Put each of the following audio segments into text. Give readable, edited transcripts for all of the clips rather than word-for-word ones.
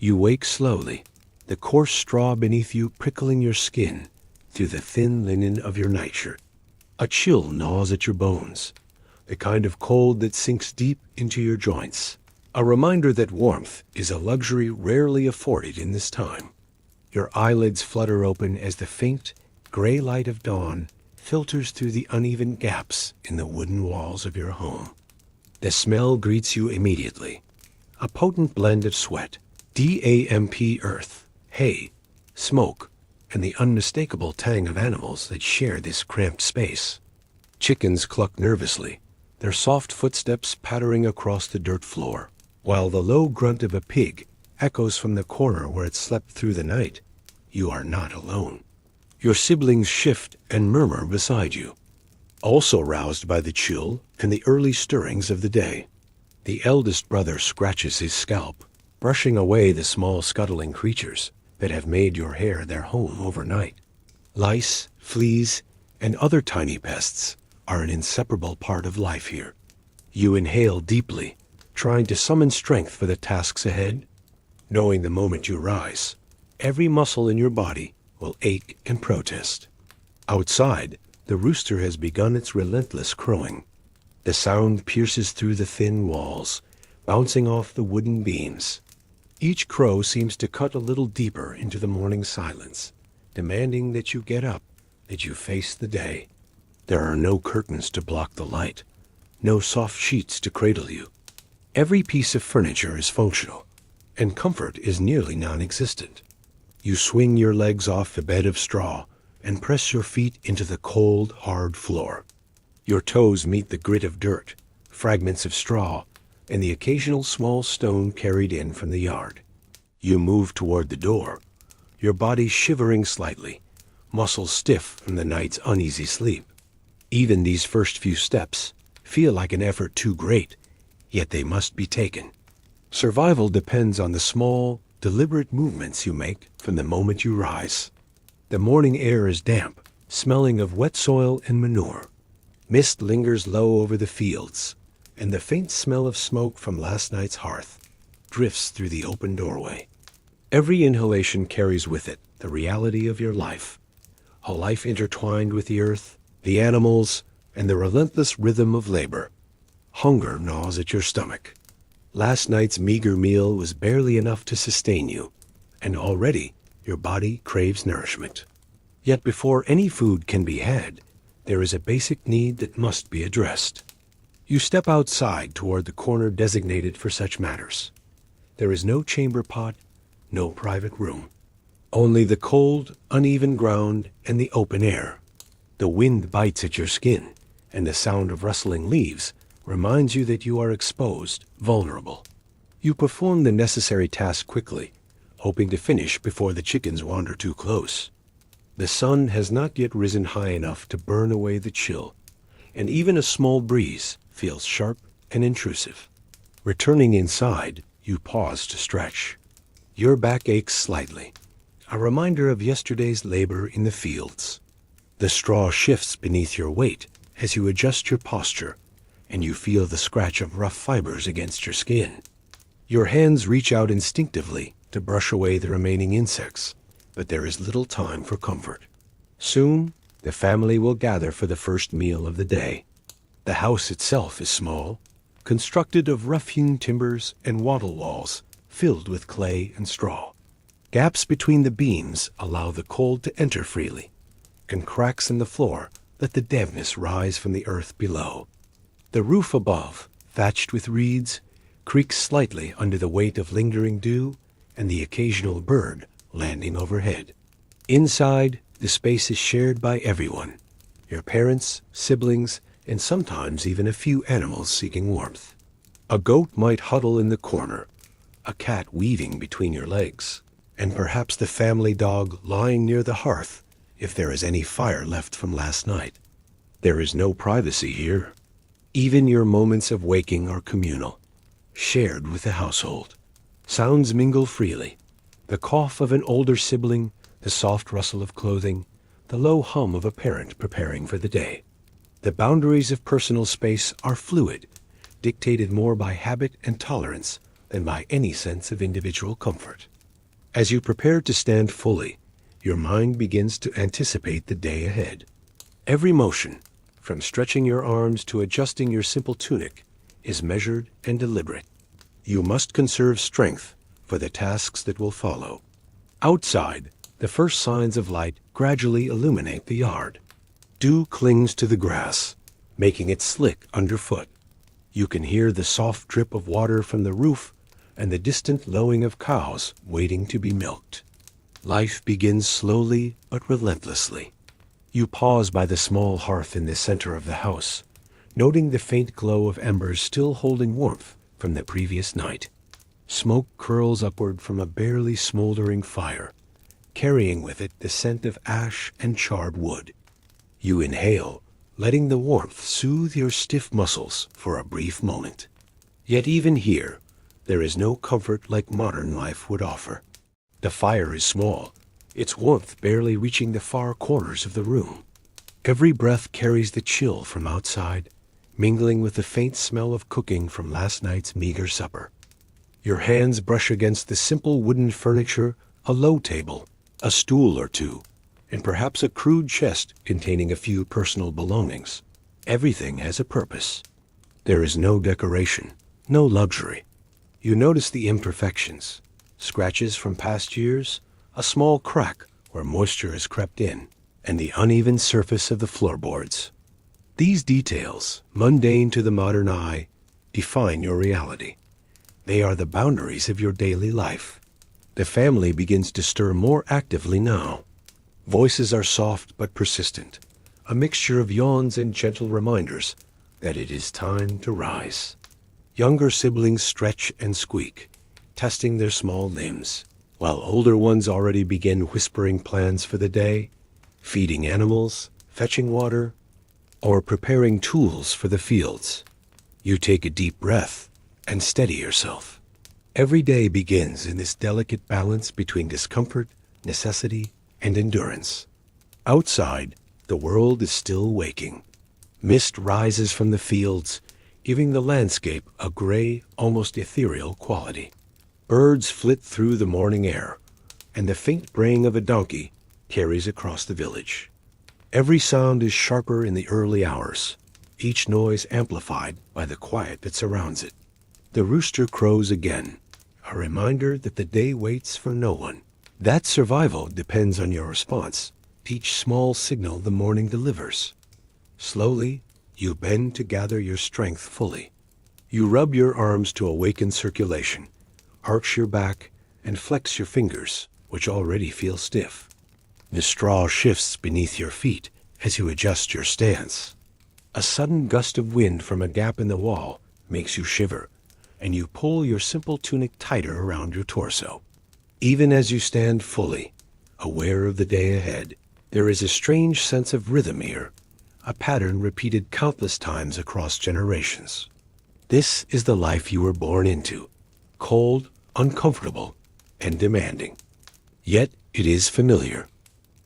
You wake slowly, the coarse straw beneath you prickling your skin through the thin linen of your nightshirt. A chill gnaws at your bones, the kind of cold that sinks deep into your joints. A reminder that warmth is a luxury rarely afforded in this time. Your eyelids flutter open as the faint, gray light of dawn filters through the uneven gaps in the wooden walls of your home. The smell greets you immediately. A potent blend of sweat, damp earth, hay, smoke, and the unmistakable tang of animals that share this cramped space. Chickens cluck nervously, their soft footsteps pattering across the dirt floor, while the low grunt of a pig echoes from the corner where it slept through the night. You are not alone. Your siblings shift and murmur beside you, also roused by the chill and the early stirrings of the day. The eldest brother scratches his scalp, brushing away the small scuttling creatures that have made your hair their home overnight. Lice, fleas, and other tiny pests are an inseparable part of life here. You inhale deeply, trying to summon strength for the tasks ahead, knowing the moment you rise, every muscle in your body will ache and protest. Outside, the rooster has begun its relentless crowing. The sound pierces through the thin walls, bouncing off the wooden beams. Each crow seems to cut a little deeper into the morning silence, demanding that you get up, that you face the day. There are no curtains to block the light, no soft sheets to cradle you. Every piece of furniture is functional, and comfort is nearly non-existent. You swing your legs off the bed of straw and press your feet into the cold, hard floor. Your toes meet the grit of dirt, fragments of straw, and the occasional small stone carried in from the yard. You move toward the door, your body shivering slightly, muscles stiff from the night's uneasy sleep. Even these first few steps feel like an effort too great, yet they must be taken. Survival depends on the small, deliberate movements you make from the moment you rise. The morning air is damp, smelling of wet soil and manure. Mist lingers low over the fields, and the faint smell of smoke from last night's hearth drifts through the open doorway. Every inhalation carries with it the reality of your life, a life intertwined with the earth, the animals, and the relentless rhythm of labor. Hunger gnaws at your stomach. Last night's meager meal was barely enough to sustain you, and already your body craves nourishment. Yet before any food can be had, there is a basic need that must be addressed. You step outside toward the corner designated for such matters. There is no chamber pot, no private room. Only the cold, uneven ground and the open air. The wind bites at your skin, and the sound of rustling leaves reminds you that you are exposed, vulnerable. You perform the necessary task quickly, hoping to finish before the chickens wander too close. The sun has not yet risen high enough to burn away the chill, and even a small breeze feels sharp and intrusive. Returning inside, you pause to stretch. Your back aches slightly, a reminder of yesterday's labor in the fields. The straw shifts beneath your weight as you adjust your posture, and you feel the scratch of rough fibers against your skin. Your hands reach out instinctively to brush away the remaining insects, but there is little time for comfort. Soon, the family will gather for the first meal of the day. The house itself is small, constructed of rough-hewn timbers and wattle walls filled with clay and straw. Gaps between the beams allow the cold to enter freely, and cracks in the floor let the dampness rise from the earth below. The roof above, thatched with reeds, creaks slightly under the weight of lingering dew and the occasional bird landing overhead. Inside, the space is shared by everyone, your parents, siblings, and sometimes even a few animals seeking warmth. A goat might huddle in the corner, a cat weaving between your legs, and perhaps the family dog lying near the hearth if there is any fire left from last night. There is no privacy here. Even your moments of waking are communal, shared with the household. Sounds mingle freely. The cough of an older sibling, the soft rustle of clothing, the low hum of a parent preparing for the day. The boundaries of personal space are fluid, dictated more by habit and tolerance than by any sense of individual comfort. As you prepare to stand fully, your mind begins to anticipate the day ahead. Every motion, from stretching your arms to adjusting your simple tunic, is measured and deliberate. You must conserve strength for the tasks that will follow. Outside, the first signs of light gradually illuminate the yard. Dew clings to the grass, making it slick underfoot. You can hear the soft drip of water from the roof and the distant lowing of cows waiting to be milked. Life begins slowly but relentlessly. You pause by the small hearth in the center of the house, noting the faint glow of embers still holding warmth from the previous night. Smoke curls upward from a barely smoldering fire, carrying with it the scent of ash and charred wood. You inhale, letting the warmth soothe your stiff muscles for a brief moment. Yet even here, there is no comfort like modern life would offer. The fire is small, its warmth barely reaching the far corners of the room. Every breath carries the chill from outside, mingling with the faint smell of cooking from last night's meager supper. Your hands brush against the simple wooden furniture, a low table, a stool or two, and perhaps a crude chest containing a few personal belongings. Everything has a purpose. There is no decoration, no luxury. You notice the imperfections, scratches from past years, a small crack where moisture has crept in, and the uneven surface of the floorboards. These details, mundane to the modern eye, define your reality. They are the boundaries of your daily life. The family begins to stir more actively now. Voices are soft but persistent, a mixture of yawns and gentle reminders that it is time to rise. Younger siblings stretch and squeak, testing their small limbs, while older ones already begin whispering plans for the day, feeding animals, fetching water, or preparing tools for the fields. You take a deep breath and steady yourself. Every day begins in this delicate balance between discomfort, necessity, and endurance. Outside, the world is still waking. Mist rises from the fields, giving the landscape a gray, almost ethereal quality. Birds flit through the morning air, and the faint braying of a donkey carries across the village. Every sound is sharper in the early hours, each noise amplified by the quiet that surrounds it. The rooster crows again, a reminder that the day waits for no one. That survival depends on your response, each small signal the morning delivers. Slowly, you bend to gather your strength fully. You rub your arms to awaken circulation, arch your back, and flex your fingers, which already feel stiff. The straw shifts beneath your feet as you adjust your stance. A sudden gust of wind from a gap in the wall makes you shiver, and you pull your simple tunic tighter around your torso. Even as you stand fully, aware of the day ahead, there is a strange sense of rhythm here, a pattern repeated countless times across generations. This is the life you were born into, cold, uncomfortable, and demanding. Yet it is familiar.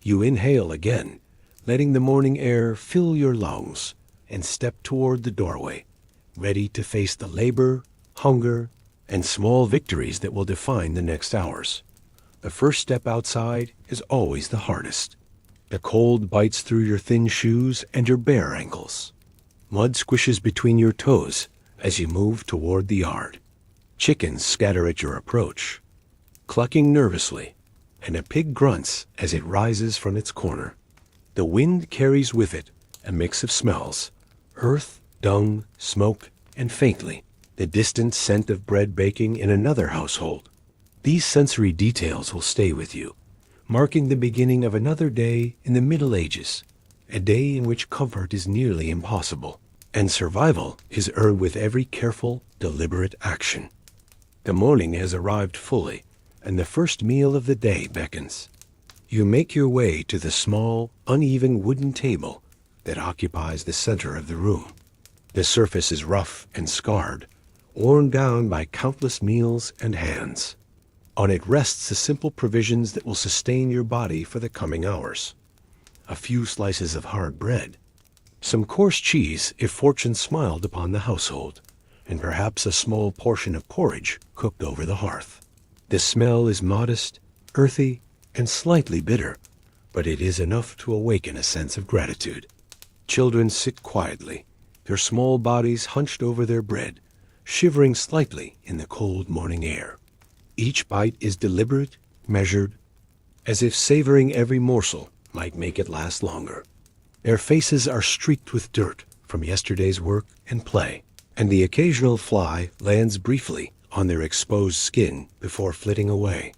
You inhale again, letting the morning air fill your lungs, and step toward the doorway, ready to face the labor, hunger, and small victories that will define the next hours. The first step outside is always the hardest. The cold bites through your thin shoes and your bare ankles. Mud squishes between your toes as you move toward the yard. Chickens scatter at your approach, clucking nervously, and a pig grunts as it rises from its corner. The wind carries with it a mix of smells: earth, dung, smoke, and faintly, the distant scent of bread baking in another household. These sensory details will stay with you, marking the beginning of another day in the Middle Ages, a day in which comfort is nearly impossible, and survival is earned with every careful, deliberate action. The morning has arrived fully, and the first meal of the day beckons. You make your way to the small, uneven wooden table that occupies the center of the room. The surface is rough and scarred, worn down by countless meals and hands. On it rests the simple provisions that will sustain your body for the coming hours. A few slices of hard bread, some coarse cheese if fortune smiled upon the household, and perhaps a small portion of porridge cooked over the hearth. The smell is modest, earthy, and slightly bitter, but it is enough to awaken a sense of gratitude. Children sit quietly, their small bodies hunched over their bread, shivering slightly in the cold morning air. Each bite is deliberate, measured, as if savoring every morsel might make it last longer. Their faces are streaked with dirt from yesterday's work and play, and the occasional fly lands briefly on their exposed skin before flitting away.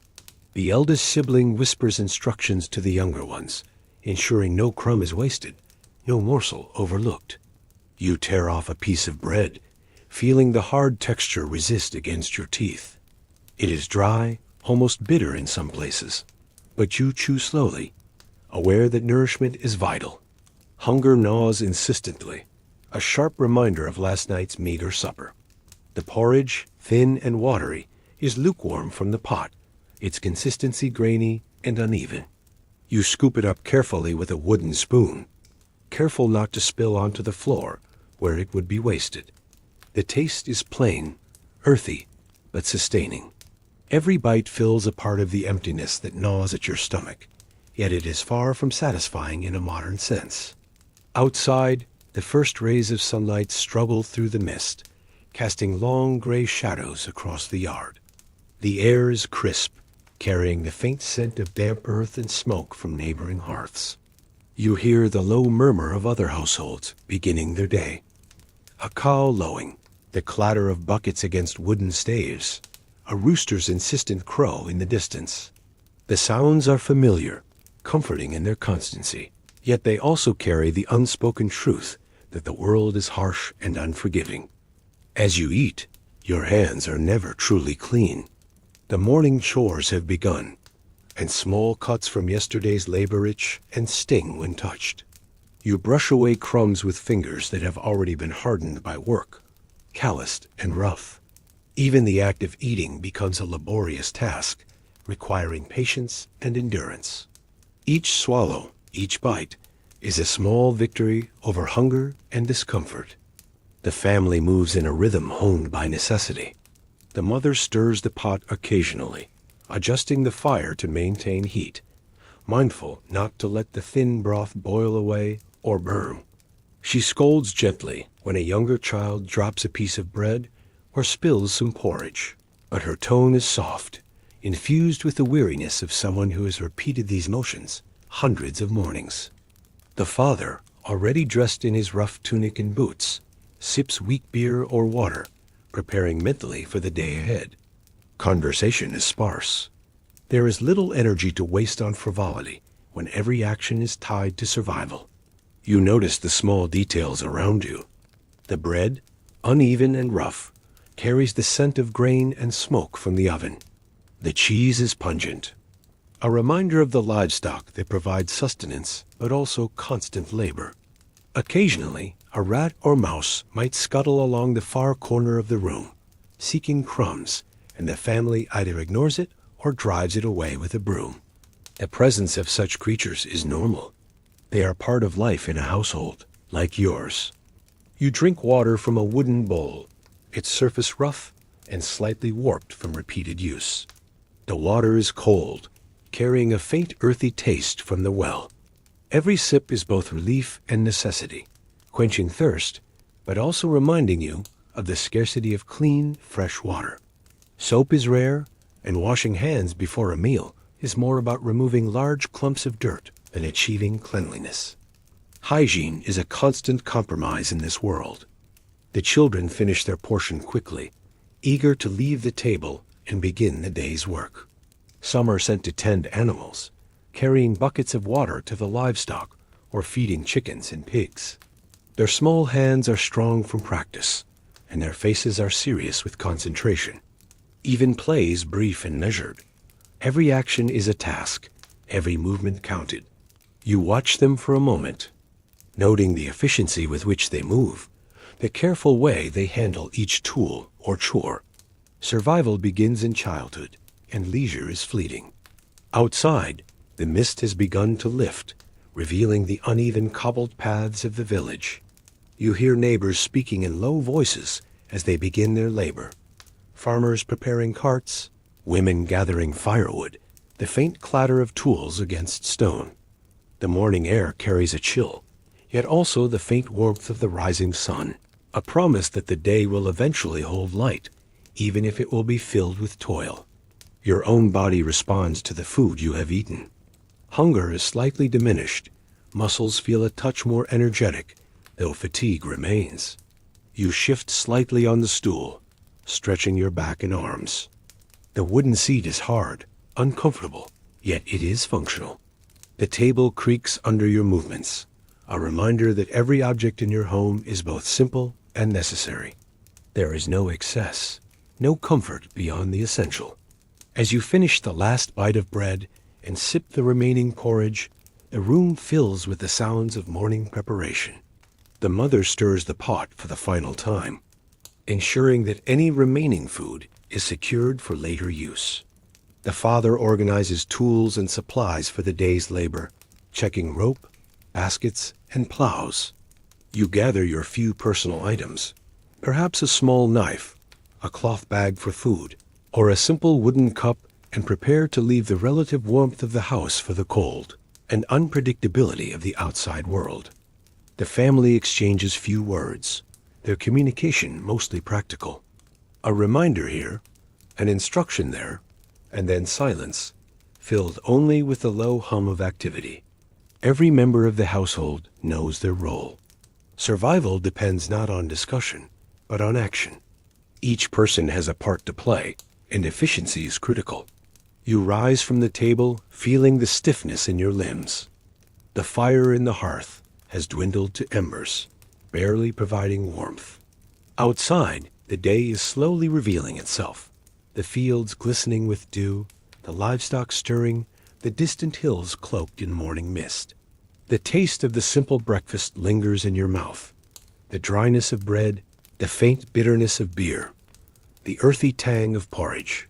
The eldest sibling whispers instructions to the younger ones, ensuring no crumb is wasted, no morsel overlooked. You tear off a piece of bread, feeling the hard texture resist against your teeth. It is dry, almost bitter in some places, but you chew slowly, aware that nourishment is vital. Hunger gnaws insistently, a sharp reminder of last night's meager supper. The porridge, thin and watery, is lukewarm from the pot, its consistency grainy and uneven. You scoop it up carefully with a wooden spoon, careful not to spill onto the floor where it would be wasted. The taste is plain, earthy, but sustaining. Every bite fills a part of the emptiness that gnaws at your stomach, yet it is far from satisfying in a modern sense. Outside, the first rays of sunlight struggle through the mist, casting long gray shadows across the yard. The air is crisp, carrying the faint scent of damp earth and smoke from neighboring hearths. You hear the low murmur of other households beginning their day. A cow lowing, the clatter of buckets against wooden staves, a rooster's insistent crow in the distance. The sounds are familiar, comforting in their constancy, yet they also carry the unspoken truth that the world is harsh and unforgiving. As you eat, your hands are never truly clean. The morning chores have begun, and small cuts from yesterday's labor itch and sting when touched. You brush away crumbs with fingers that have already been hardened by work, calloused and rough. Even the act of eating becomes a laborious task, requiring patience and endurance. Each swallow, each bite, is a small victory over hunger and discomfort. The family moves in a rhythm honed by necessity. The mother stirs the pot occasionally, adjusting the fire to maintain heat, mindful not to let the thin broth boil away or burn. She scolds gently when a younger child drops a piece of bread or spills some porridge, but her tone is soft, infused with the weariness of someone who has repeated these motions hundreds of mornings. The father, already dressed in his rough tunic and boots, sips weak beer or water, preparing mentally for the day ahead. Conversation is sparse. There is little energy to waste on frivolity when every action is tied to survival. You notice the small details around you. The bread, uneven and rough, carries the scent of grain and smoke from the oven. The cheese is pungent, a reminder of the livestock that provide sustenance but also constant labor. Occasionally, a rat or mouse might scuttle along the far corner of the room, seeking crumbs, and the family either ignores it or drives it away with a broom. The presence of such creatures is normal. They are part of life in a household, like yours. You drink water from a wooden bowl, its surface rough and slightly warped from repeated use. The water is cold, carrying a faint earthy taste from the well. Every sip is both relief and necessity, quenching thirst, but also reminding you of the scarcity of clean, fresh water. Soap is rare, and washing hands before a meal is more about removing large clumps of dirt than achieving cleanliness. Hygiene is a constant compromise in this world. The children finish their portion quickly, eager to leave the table and begin the day's work. Some are sent to tend animals, carrying buckets of water to the livestock or feeding chickens and pigs. Their small hands are strong from practice, and their faces are serious with concentration. Even play is brief and measured. Every action is a task, every movement counted. You watch them for a moment, noting the efficiency with which they move, the careful way they handle each tool or chore. Survival begins in childhood, and leisure is fleeting. Outside, the mist has begun to lift, revealing the uneven cobbled paths of the village. You hear neighbors speaking in low voices as they begin their labor. Farmers preparing carts, women gathering firewood, the faint clatter of tools against stone. The morning air carries a chill, yet also the faint warmth of the rising sun, a promise that the day will eventually hold light, even if it will be filled with toil. Your own body responds to the food you have eaten. Hunger is slightly diminished. Muscles feel a touch more energetic, though fatigue remains. You shift slightly on the stool, stretching your back and arms. The wooden seat is hard, uncomfortable, yet it is functional. The table creaks under your movements, a reminder that every object in your home is both simple and necessary. There is no excess, no comfort beyond the essential. As you finish the last bite of bread and sip the remaining porridge, the room fills with the sounds of morning preparation. The mother stirs the pot for the final time, ensuring that any remaining food is secured for later use. The father organizes tools and supplies for the day's labor, checking rope, baskets, and plows. You gather your few personal items, perhaps a small knife, a cloth bag for food, or a simple wooden cup, and prepare to leave the relative warmth of the house for the cold and unpredictability of the outside world. The family exchanges few words, their communication mostly practical. A reminder here, an instruction there, and then silence, filled only with the low hum of activity. Every member of the household knows their role. Survival depends not on discussion, but on action. Each person has a part to play, and efficiency is critical. You rise from the table, feeling the stiffness in your limbs. The fire in the hearth has dwindled to embers, barely providing warmth. Outside, the day is slowly revealing itself. The fields glistening with dew, the livestock stirring, the distant hills cloaked in morning mist. The taste of the simple breakfast lingers in your mouth. The dryness of bread, the faint bitterness of beer, the earthy tang of porridge.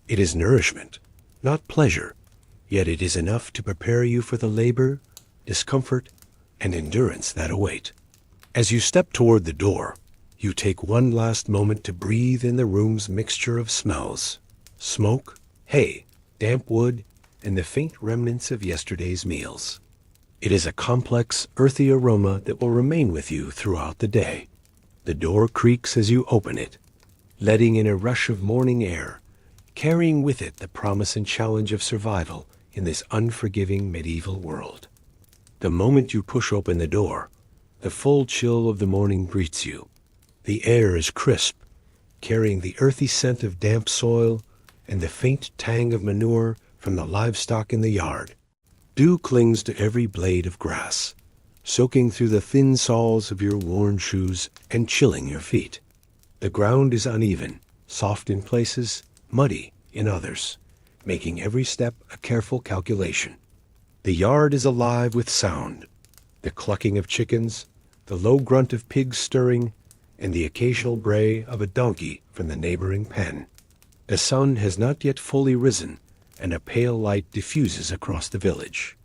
It is nourishment, not pleasure, yet it is enough to prepare you for the labor, discomfort, and endurance that await. As you step toward the door, you take one last moment to breathe in the room's mixture of smells: smoke, hay, damp wood, and the faint remnants of yesterday's meals. It is a complex, earthy aroma that will remain with you throughout the day. The door creaks as you open it, letting in a rush of morning air, carrying with it the promise and challenge of survival in this unforgiving medieval world. The moment you push open the door, the full chill of the morning greets you. The air is crisp, carrying the earthy scent of damp soil and the faint tang of manure from the livestock in the yard. Dew clings to every blade of grass, soaking through the thin soles of your worn shoes and chilling your feet. The ground is uneven, soft in places, muddy in others, making every step a careful calculation. The yard is alive with sound, the clucking of chickens, the low grunt of pigs stirring, and the occasional bray of a donkey from the neighboring pen. The sun has not yet fully risen, and a pale light diffuses across the village.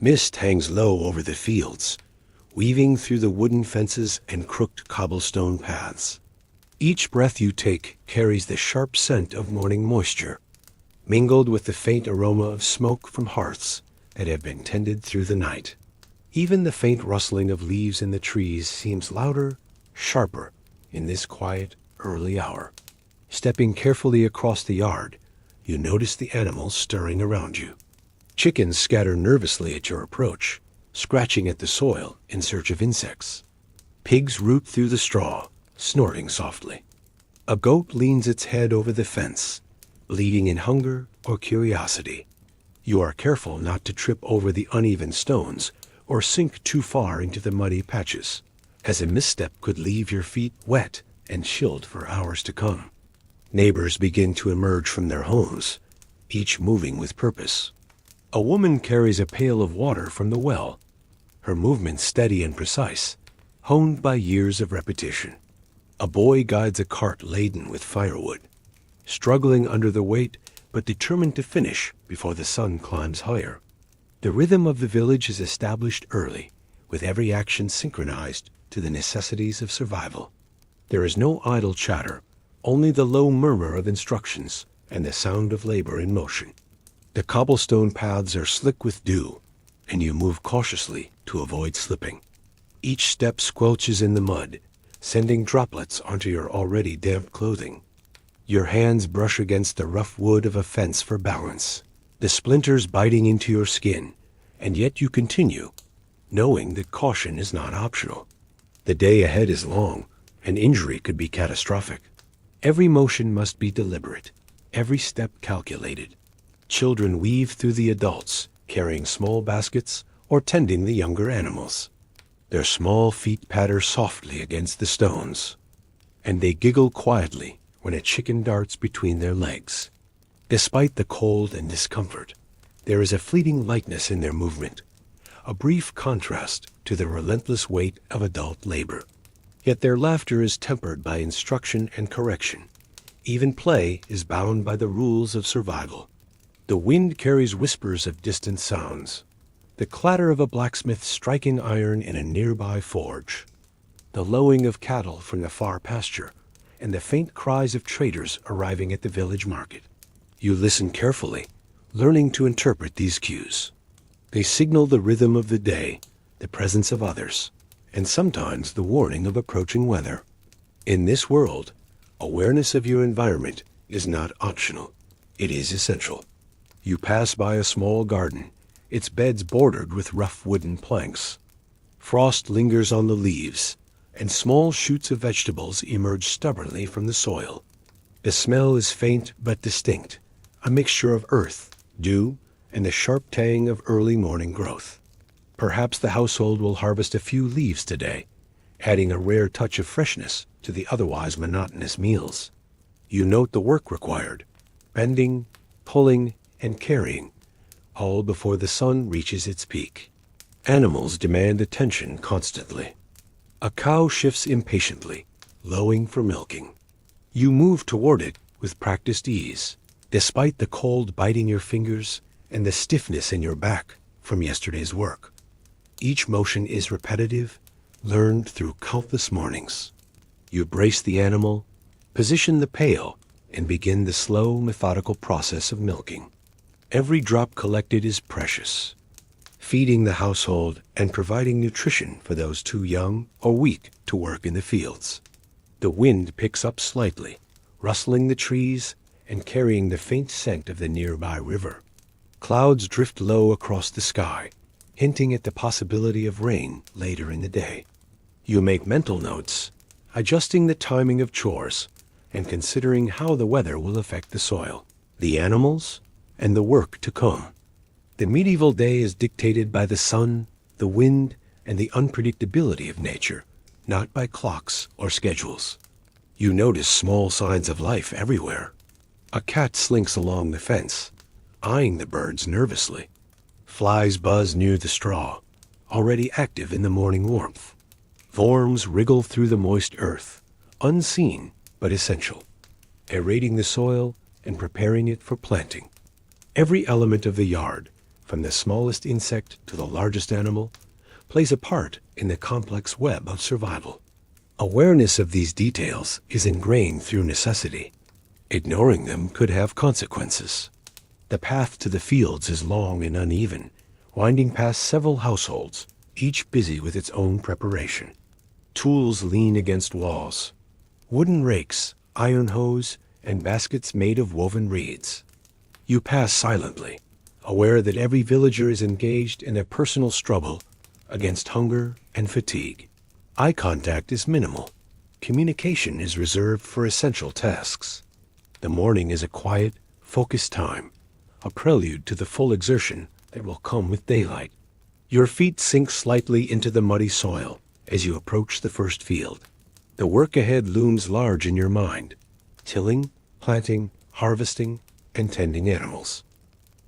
Mist hangs low over the fields, weaving through the wooden fences and crooked cobblestone paths. Each breath you take carries the sharp scent of morning moisture, mingled with the faint aroma of smoke from hearths that have been tended through the night. Even the faint rustling of leaves in the trees seems louder, sharper in this quiet, early hour. Stepping carefully across the yard, you notice the animals stirring around you. Chickens scatter nervously at your approach, scratching at the soil in search of insects. Pigs root through the straw, snorting softly. A goat leans its head over the fence, bleeding in hunger or curiosity. You are careful not to trip over the uneven stones or sink too far into the muddy patches, as a misstep could leave your feet wet and chilled for hours to come. Neighbors begin to emerge from their homes, each moving with purpose. A woman carries a pail of water from the well, her movements steady and precise, honed by years of repetition. A boy guides a cart laden with firewood, struggling under the weight but determined to finish before the sun climbs higher. The rhythm of the village is established early, with every action synchronized to the necessities of survival. There is no idle chatter, only the low murmur of instructions and the sound of labor in motion. The cobblestone paths are slick with dew, and you move cautiously to avoid slipping. Each step squelches in the mud, sending droplets onto your already damp clothing. Your hands brush against the rough wood of a fence for balance, the splinters biting into your skin, and yet you continue, knowing that caution is not optional. The day ahead is long, and injury could be catastrophic. Every motion must be deliberate, every step calculated. Children weave through the adults, carrying small baskets or tending the younger animals. Their small feet patter softly against the stones, and they giggle quietly when a chicken darts between their legs. Despite the cold and discomfort, there is a fleeting lightness in their movement, a brief contrast to the relentless weight of adult labor. Yet their laughter is tempered by instruction and correction. Even play is bound by the rules of survival. The wind carries whispers of distant sounds, the clatter of a blacksmith striking iron in a nearby forge, the lowing of cattle from the far pasture, and the faint cries of traders arriving at the village market. You listen carefully, learning to interpret these cues. They signal the rhythm of the day, the presence of others, and sometimes the warning of approaching weather. In this world, awareness of your environment is not optional. It is essential. You pass by a small garden, its beds bordered with rough wooden planks. Frost lingers on the leaves, and small shoots of vegetables emerge stubbornly from the soil. The smell is faint but distinct, a mixture of earth, dew, and the sharp tang of early morning growth. Perhaps the household will harvest a few leaves today, adding a rare touch of freshness to the otherwise monotonous meals. You note the work required, bending, pulling, and carrying, all before the sun reaches its peak. Animals demand attention constantly. A cow shifts impatiently, lowing for milking. You move toward it with practiced ease, despite the cold biting your fingers and the stiffness in your back from yesterday's work. Each motion is repetitive, learned through countless mornings. You brace the animal, position the pail, and begin the slow, methodical process of milking. Every drop collected is precious, feeding the household and providing nutrition for those too young or weak to work in the fields. The wind picks up slightly, rustling the trees and carrying the faint scent of the nearby river. Clouds drift low across the sky, hinting at the possibility of rain later in the day. You make mental notes, adjusting the timing of chores and considering how the weather will affect the soil, the animals, and the work to come. The medieval day is dictated by the sun, the wind, and the unpredictability of nature, not by clocks or schedules. You notice small signs of life everywhere. A cat slinks along the fence, eyeing the birds nervously. Flies buzz near the straw, already active in the morning warmth. Worms wriggle through the moist earth, unseen but essential, aerating the soil and preparing it for planting. Every element of the yard, from the smallest insect to the largest animal, plays a part in the complex web of survival. Awareness of these details is ingrained through necessity. Ignoring them could have consequences. The path to the fields is long and uneven, winding past several households, each busy with its own preparation. Tools lean against walls. Wooden rakes, iron hoes, and baskets made of woven reeds. You pass silently, aware that every villager is engaged in a personal struggle against hunger and fatigue. Eye contact is minimal. Communication is reserved for essential tasks. The morning is a quiet, focused time, a prelude to the full exertion that will come with daylight. Your feet sink slightly into the muddy soil as you approach the first field. The work ahead looms large in your mind: tilling, planting, harvesting, and tending animals.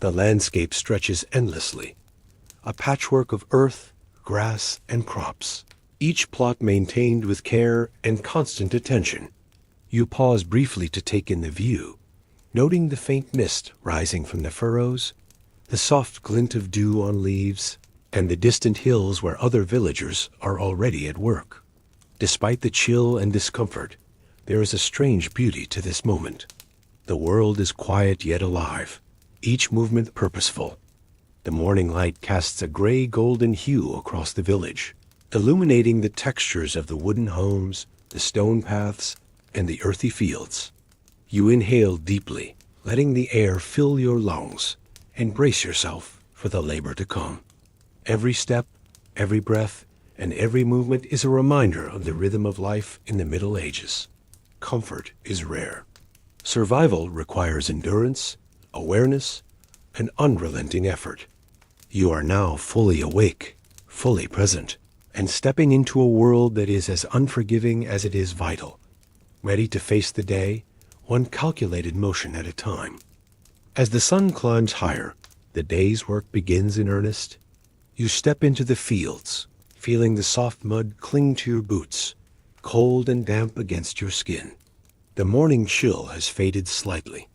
The landscape stretches endlessly, a patchwork of earth, grass, and crops, each plot maintained with care and constant attention. You pause briefly to take in the view, noting the faint mist rising from the furrows, the soft glint of dew on leaves, and the distant hills where other villagers are already at work. Despite the chill and discomfort, there is a strange beauty to this moment. The world is quiet yet alive, each movement purposeful. The morning light casts a gray-golden hue across the village, illuminating the textures of the wooden homes, the stone paths, and the earthy fields. You inhale deeply, letting the air fill your lungs, and brace yourself for the labor to come. Every step, every breath, and every movement is a reminder of the rhythm of life in the Middle Ages. Comfort is rare. Survival requires endurance, awareness, and unrelenting effort. You are now fully awake, fully present, and stepping into a world that is as unforgiving as it is vital, ready to face the day, one calculated motion at a time. As the sun climbs higher, the day's work begins in earnest. You step into the fields, feeling the soft mud cling to your boots, cold and damp against your skin. The morning chill has faded slightly,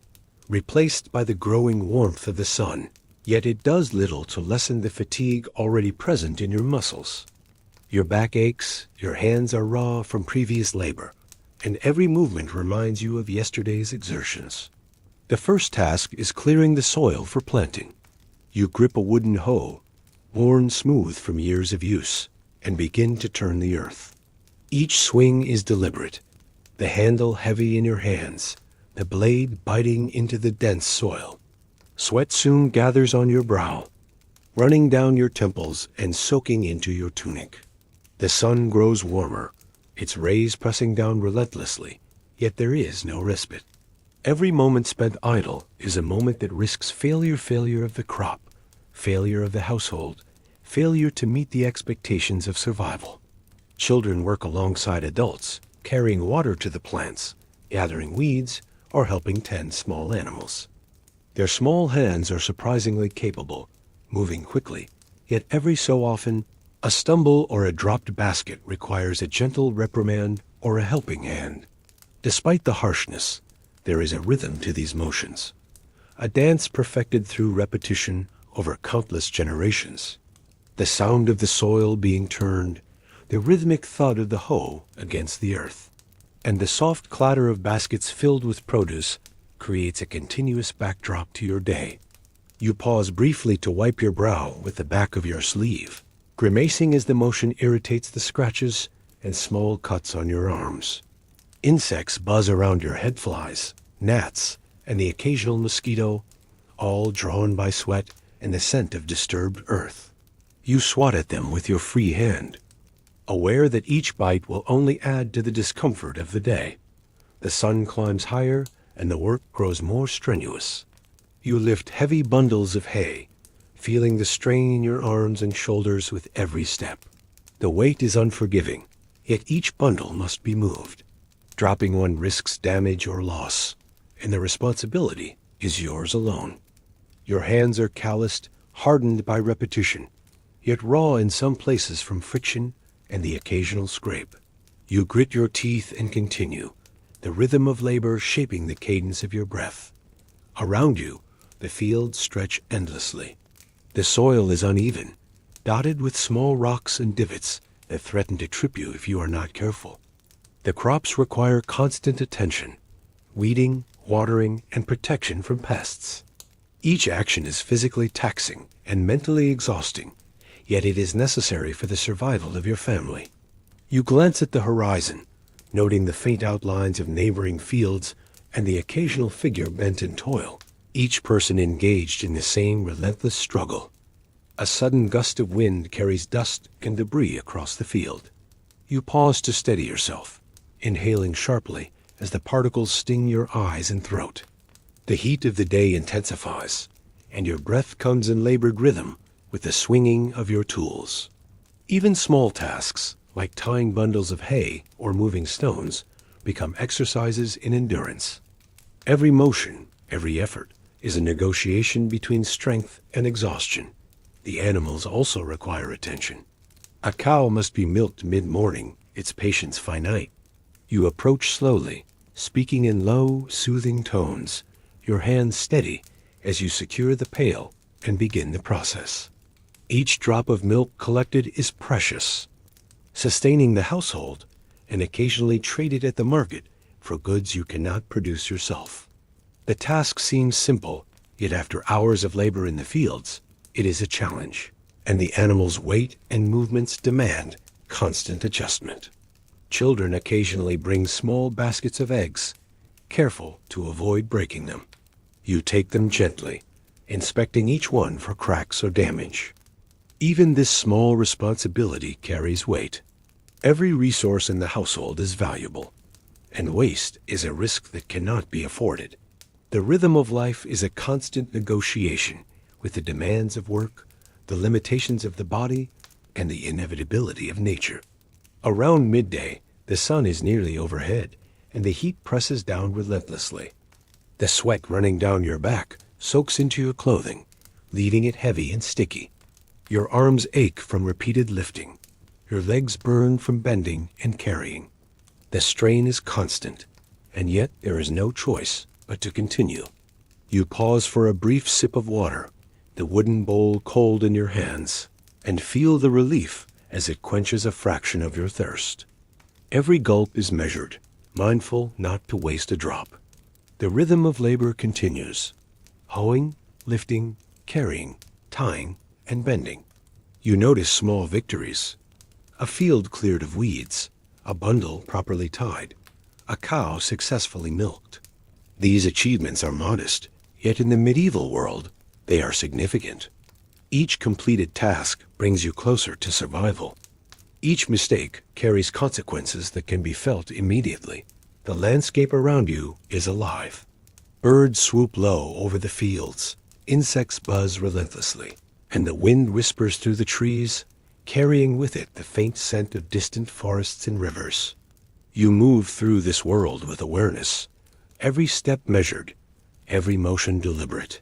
replaced by the growing warmth of the sun, yet it does little to lessen the fatigue already present in your muscles. Your back aches, your hands are raw from previous labor, and every movement reminds you of yesterday's exertions. The first task is clearing the soil for planting. You grip a wooden hoe, worn smooth from years of use, and begin to turn the earth. Each swing is deliberate, the handle heavy in your hands, the blade biting into the dense soil. Sweat soon gathers on your brow, running down your temples and soaking into your tunic. The sun grows warmer, its rays pressing down relentlessly, yet there is no respite. Every moment spent idle is a moment that risks failure of the crop, failure of the household, failure to meet the expectations of survival. Children work alongside adults, carrying water to the plants, gathering weeds, or helping tend small animals. Their small hands are surprisingly capable, moving quickly, yet every so often, a stumble or a dropped basket requires a gentle reprimand or a helping hand. Despite the harshness, there is a rhythm to these motions, a dance perfected through repetition over countless generations. The sound of the soil being turned, the rhythmic thud of the hoe against the earth, and the soft clatter of baskets filled with produce creates a continuous backdrop to your day. You pause briefly to wipe your brow with the back of your sleeve, grimacing as the motion irritates the scratches and small cuts on your arms. Insects buzz around your head, flies, gnats, and the occasional mosquito, all drawn by sweat and the scent of disturbed earth. You swat at them with your free hand, aware that each bite will only add to the discomfort of the day. The sun climbs higher and the work grows more strenuous. You lift heavy bundles of hay, feeling the strain in your arms and shoulders with every step. The weight is unforgiving, yet each bundle must be moved. Dropping one risks damage or loss, and the responsibility is yours alone. Your hands are calloused, hardened by repetition, yet raw in some places from friction and the occasional scrape. You grit your teeth and continue, the rhythm of labor shaping the cadence of your breath. Around you, the fields stretch endlessly. The soil is uneven, dotted with small rocks and divots that threaten to trip you if you are not careful. The crops require constant attention, weeding, watering, and protection from pests. Each action is physically taxing and mentally exhausting, yet it is necessary for the survival of your family. You glance at the horizon, noting the faint outlines of neighboring fields and the occasional figure bent in toil, each person engaged in the same relentless struggle. A sudden gust of wind carries dust and debris across the field. You pause to steady yourself, inhaling sharply as the particles sting your eyes and throat. The heat of the day intensifies, and your breath comes in labored rhythm with the swinging of your tools. Even small tasks, like tying bundles of hay or moving stones, become exercises in endurance. Every motion, every effort, is a negotiation between strength and exhaustion. The animals also require attention. A cow must be milked mid-morning, its patience finite. You approach slowly, speaking in low, soothing tones, your hands steady as you secure the pail and begin the process. Each drop of milk collected is precious, sustaining the household and occasionally traded at the market for goods you cannot produce yourself. The task seems simple, yet after hours of labor in the fields, it is a challenge, and the animal's weight and movements demand constant adjustment. Children occasionally bring small baskets of eggs, careful to avoid breaking them. You take them gently, inspecting each one for cracks or damage. Even this small responsibility carries weight. Every resource in the household is valuable, and waste is a risk that cannot be afforded. The rhythm of life is a constant negotiation with the demands of work, the limitations of the body, and the inevitability of nature. Around midday, the sun is nearly overhead, and the heat presses down relentlessly. The sweat running down your back soaks into your clothing, leaving it heavy and sticky. Your arms ache from repeated lifting. Your legs burn from bending and carrying. The strain is constant, and yet there is no choice but to continue. You pause for a brief sip of water, the wooden bowl cold in your hands, and feel the relief as it quenches a fraction of your thirst. Every gulp is measured, mindful not to waste a drop. The rhythm of labor continues, hoeing, lifting, carrying, tying, and bending. You notice small victories. A field cleared of weeds, a bundle properly tied, a cow successfully milked. These achievements are modest, yet in the medieval world, they are significant. Each completed task brings you closer to survival. Each mistake carries consequences that can be felt immediately. The landscape around you is alive. Birds swoop low over the fields, insects buzz relentlessly, and the wind whispers through the trees, carrying with it the faint scent of distant forests and rivers. You move through this world with awareness, every step measured, every motion deliberate.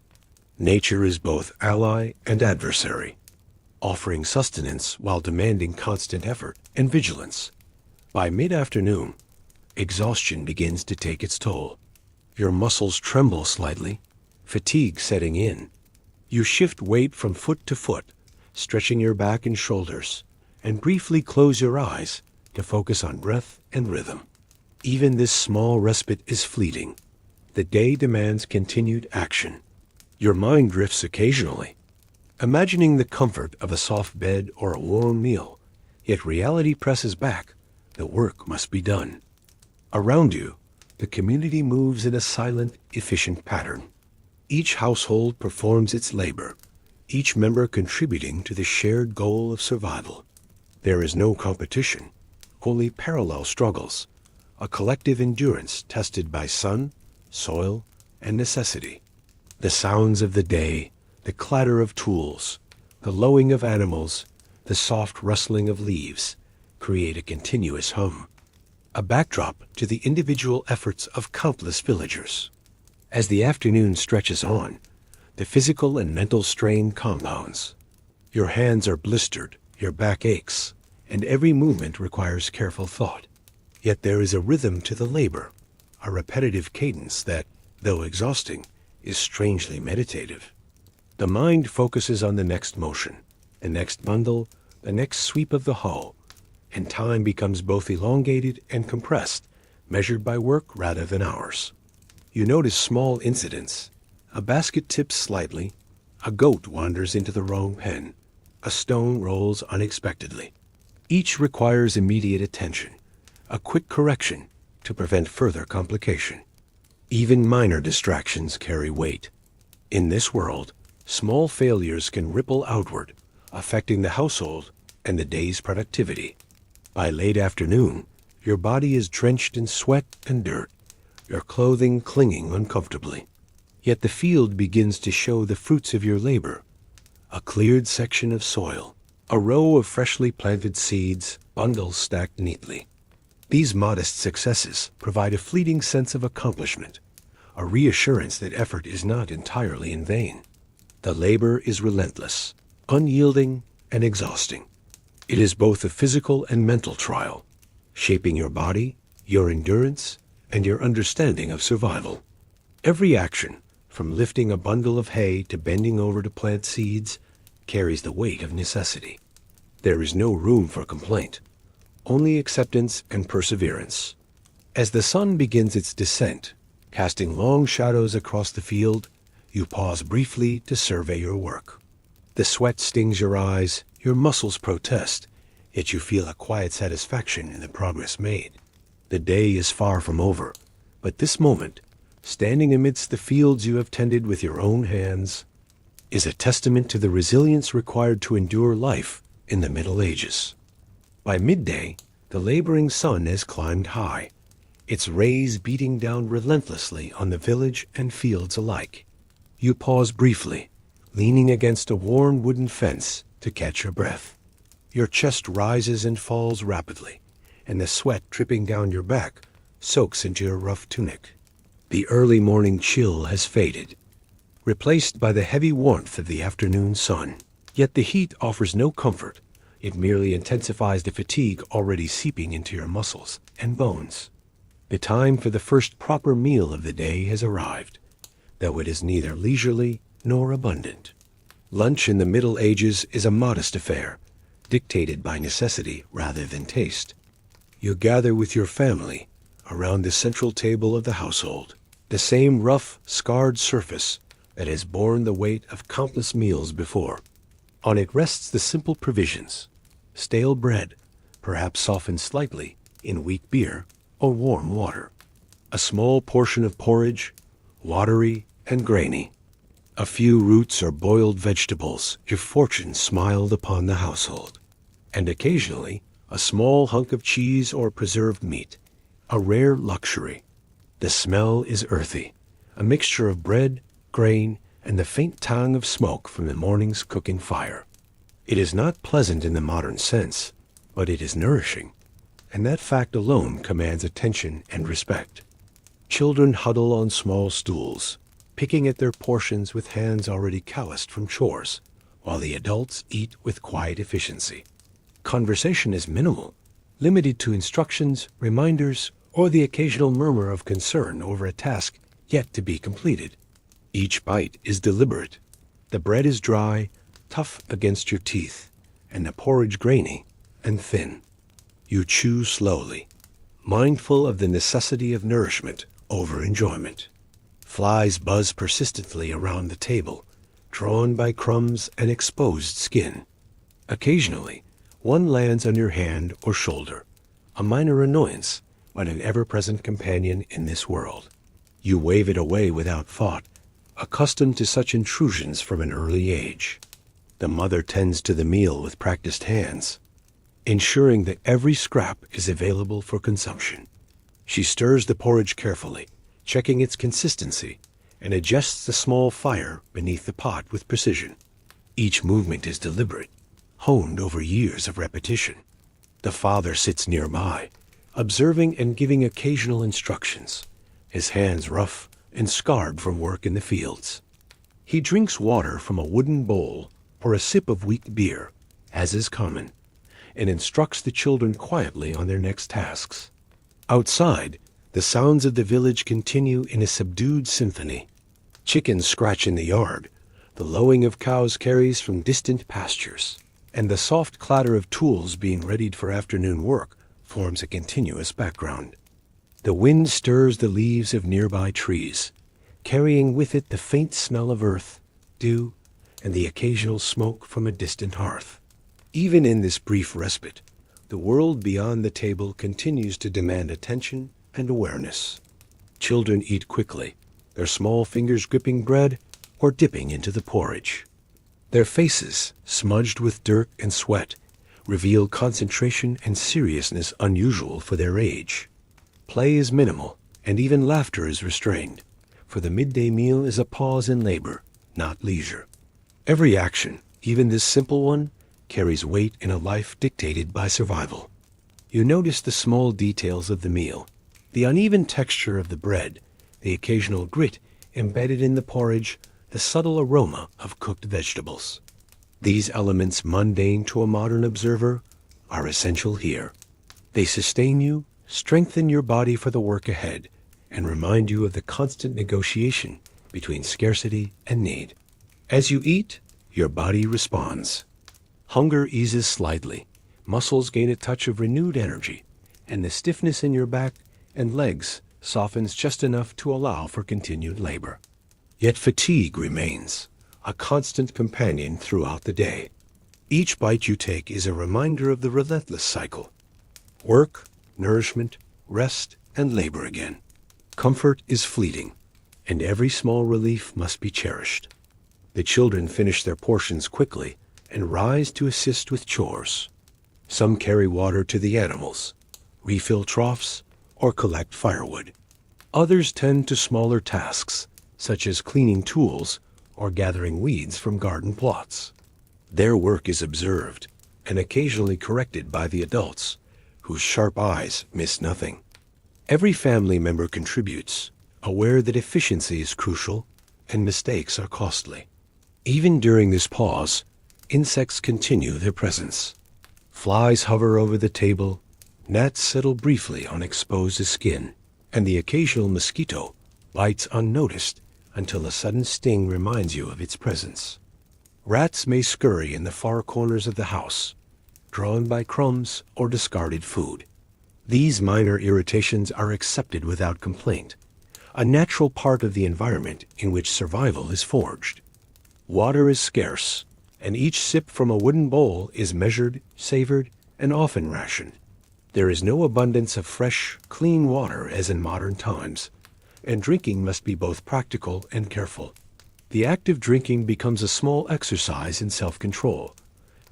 Nature is both ally and adversary, offering sustenance while demanding constant effort and vigilance. By mid-afternoon, exhaustion begins to take its toll. Your muscles tremble slightly, fatigue setting in. You shift weight from foot to foot, stretching your back and shoulders, and briefly close your eyes to focus on breath and rhythm. Even this small respite is fleeting. The day demands continued action. Your mind drifts occasionally, imagining the comfort of a soft bed or a warm meal, yet reality presses back. The work must be done. Around you, the community moves in a silent, efficient pattern. Each household performs its labor, each member contributing to the shared goal of survival. There is no competition, only parallel struggles, a collective endurance tested by sun, soil, and necessity. The sounds of the day, the clatter of tools, the lowing of animals, the soft rustling of leaves, create a continuous hum, a backdrop to the individual efforts of countless villagers. As the afternoon stretches on, the physical and mental strain compounds. Your hands are blistered, your back aches, and every movement requires careful thought. Yet there is a rhythm to the labor, a repetitive cadence that, though exhausting, is strangely meditative. The mind focuses on the next motion, the next bundle, the next sweep of the hoe, and time becomes both elongated and compressed, measured by work rather than hours. You notice small incidents. A basket tips slightly, a goat wanders into the wrong pen, a stone rolls unexpectedly. Each requires immediate attention, a quick correction to prevent further complication. Even minor distractions carry weight. In this world, small failures can ripple outward, affecting the household and the day's productivity. By late afternoon, your body is drenched in sweat and dirt, your clothing clinging uncomfortably. Yet the field begins to show the fruits of your labor. A cleared section of soil, a row of freshly planted seeds, bundles stacked neatly. These modest successes provide a fleeting sense of accomplishment, a reassurance that effort is not entirely in vain. The labor is relentless, unyielding, and exhausting. It is both a physical and mental trial, shaping your body, your endurance, and your understanding of survival. Every action, from lifting a bundle of hay to bending over to plant seeds, carries the weight of necessity. There is no room for complaint, only acceptance and perseverance. As the sun begins its descent, casting long shadows across the field, you pause briefly to survey your work. The sweat stings your eyes, your muscles protest, yet you feel a quiet satisfaction in the progress made. The day is far from over, but this moment, standing amidst the fields you have tended with your own hands, is a testament to the resilience required to endure life in the Middle Ages. By midday, the laboring sun has climbed high, its rays beating down relentlessly on the village and fields alike. You pause briefly, leaning against a worn wooden fence to catch your breath. Your chest rises and falls rapidly, and the sweat dripping down your back soaks into your rough tunic. The early morning chill has faded, replaced by the heavy warmth of the afternoon sun. Yet the heat offers no comfort. It merely intensifies the fatigue already seeping into your muscles and bones. The time for the first proper meal of the day has arrived, though it is neither leisurely nor abundant. Lunch in the Middle Ages is a modest affair, dictated by necessity rather than taste. You gather with your family around the central table of the household, the same rough, scarred surface that has borne the weight of countless meals before. On it rests the simple provisions: stale bread, perhaps softened slightly in weak beer or warm water, a small portion of porridge, watery and grainy, a few roots or boiled vegetables if fortune smiled upon the household, and occasionally a small hunk of cheese or preserved meat, a rare luxury. The smell is earthy, a mixture of bread, grain, and the faint tang of smoke from the morning's cooking fire. It is not pleasant in the modern sense, but it is nourishing, and that fact alone commands attention and respect. Children huddle on small stools, picking at their portions with hands already calloused from chores, while the adults eat with quiet efficiency. Conversation is minimal, limited to instructions, reminders, or the occasional murmur of concern over a task yet to be completed. Each bite is deliberate. The bread is dry, tough against your teeth, and the porridge grainy and thin. You chew slowly, mindful of the necessity of nourishment over enjoyment. Flies buzz persistently around the table, drawn by crumbs and exposed skin. Occasionally, one lands on your hand or shoulder, a minor annoyance, but an ever-present companion in this world. You wave it away without thought, accustomed to such intrusions from an early age. The mother tends to the meal with practiced hands, ensuring that every scrap is available for consumption. She stirs the porridge carefully, checking its consistency, and adjusts the small fire beneath the pot with precision. Each movement is deliberate, honed over years of repetition. The father sits nearby, observing and giving occasional instructions, his hands rough and scarred from work in the fields. He drinks water from a wooden bowl or a sip of weak beer, as is common, and instructs the children quietly on their next tasks. Outside, the sounds of the village continue in a subdued symphony. Chickens scratch in the yard, the lowing of cows carries from distant pastures, and the soft clatter of tools being readied for afternoon work forms a continuous background. The wind stirs the leaves of nearby trees, carrying with it the faint smell of earth, dew, and the occasional smoke from a distant hearth. Even in this brief respite, the world beyond the table continues to demand attention and awareness. Children eat quickly, their small fingers gripping bread or dipping into the porridge. Their faces, smudged with dirt and sweat, reveal concentration and seriousness unusual for their age. Play is minimal, and even laughter is restrained, for the midday meal is a pause in labor, not leisure. Every action, even this simple one, carries weight in a life dictated by survival. You notice the small details of the meal, the uneven texture of the bread, the occasional grit embedded in the porridge, the subtle aroma of cooked vegetables. These elements, mundane to a modern observer, are essential here. They sustain you, strengthen your body for the work ahead, and remind you of the constant negotiation between scarcity and need. As you eat, your body responds. Hunger eases slightly, muscles gain a touch of renewed energy, and the stiffness in your back and legs softens just enough to allow for continued labor. Yet fatigue remains, a constant companion throughout the day. Each bite you take is a reminder of the relentless cycle. Work, nourishment, rest, and labor again. Comfort is fleeting, and every small relief must be cherished. The children finish their portions quickly and rise to assist with chores. Some carry water to the animals, refill troughs, or collect firewood. Others tend to smaller tasks, such as cleaning tools or gathering weeds from garden plots. Their work is observed and occasionally corrected by the adults, whose sharp eyes miss nothing. Every family member contributes, aware that efficiency is crucial and mistakes are costly. Even during this pause, insects continue their presence. Flies hover over the table, gnats settle briefly on exposed skin, and the occasional mosquito bites unnoticed until a sudden sting reminds you of its presence. Rats may scurry in the far corners of the house, drawn by crumbs or discarded food. These minor irritations are accepted without complaint, a natural part of the environment in which survival is forged. Water is scarce, and each sip from a wooden bowl is measured, savored, and often rationed. There is no abundance of fresh, clean water as in modern times, and drinking must be both practical and careful. The act of drinking becomes a small exercise in self-control,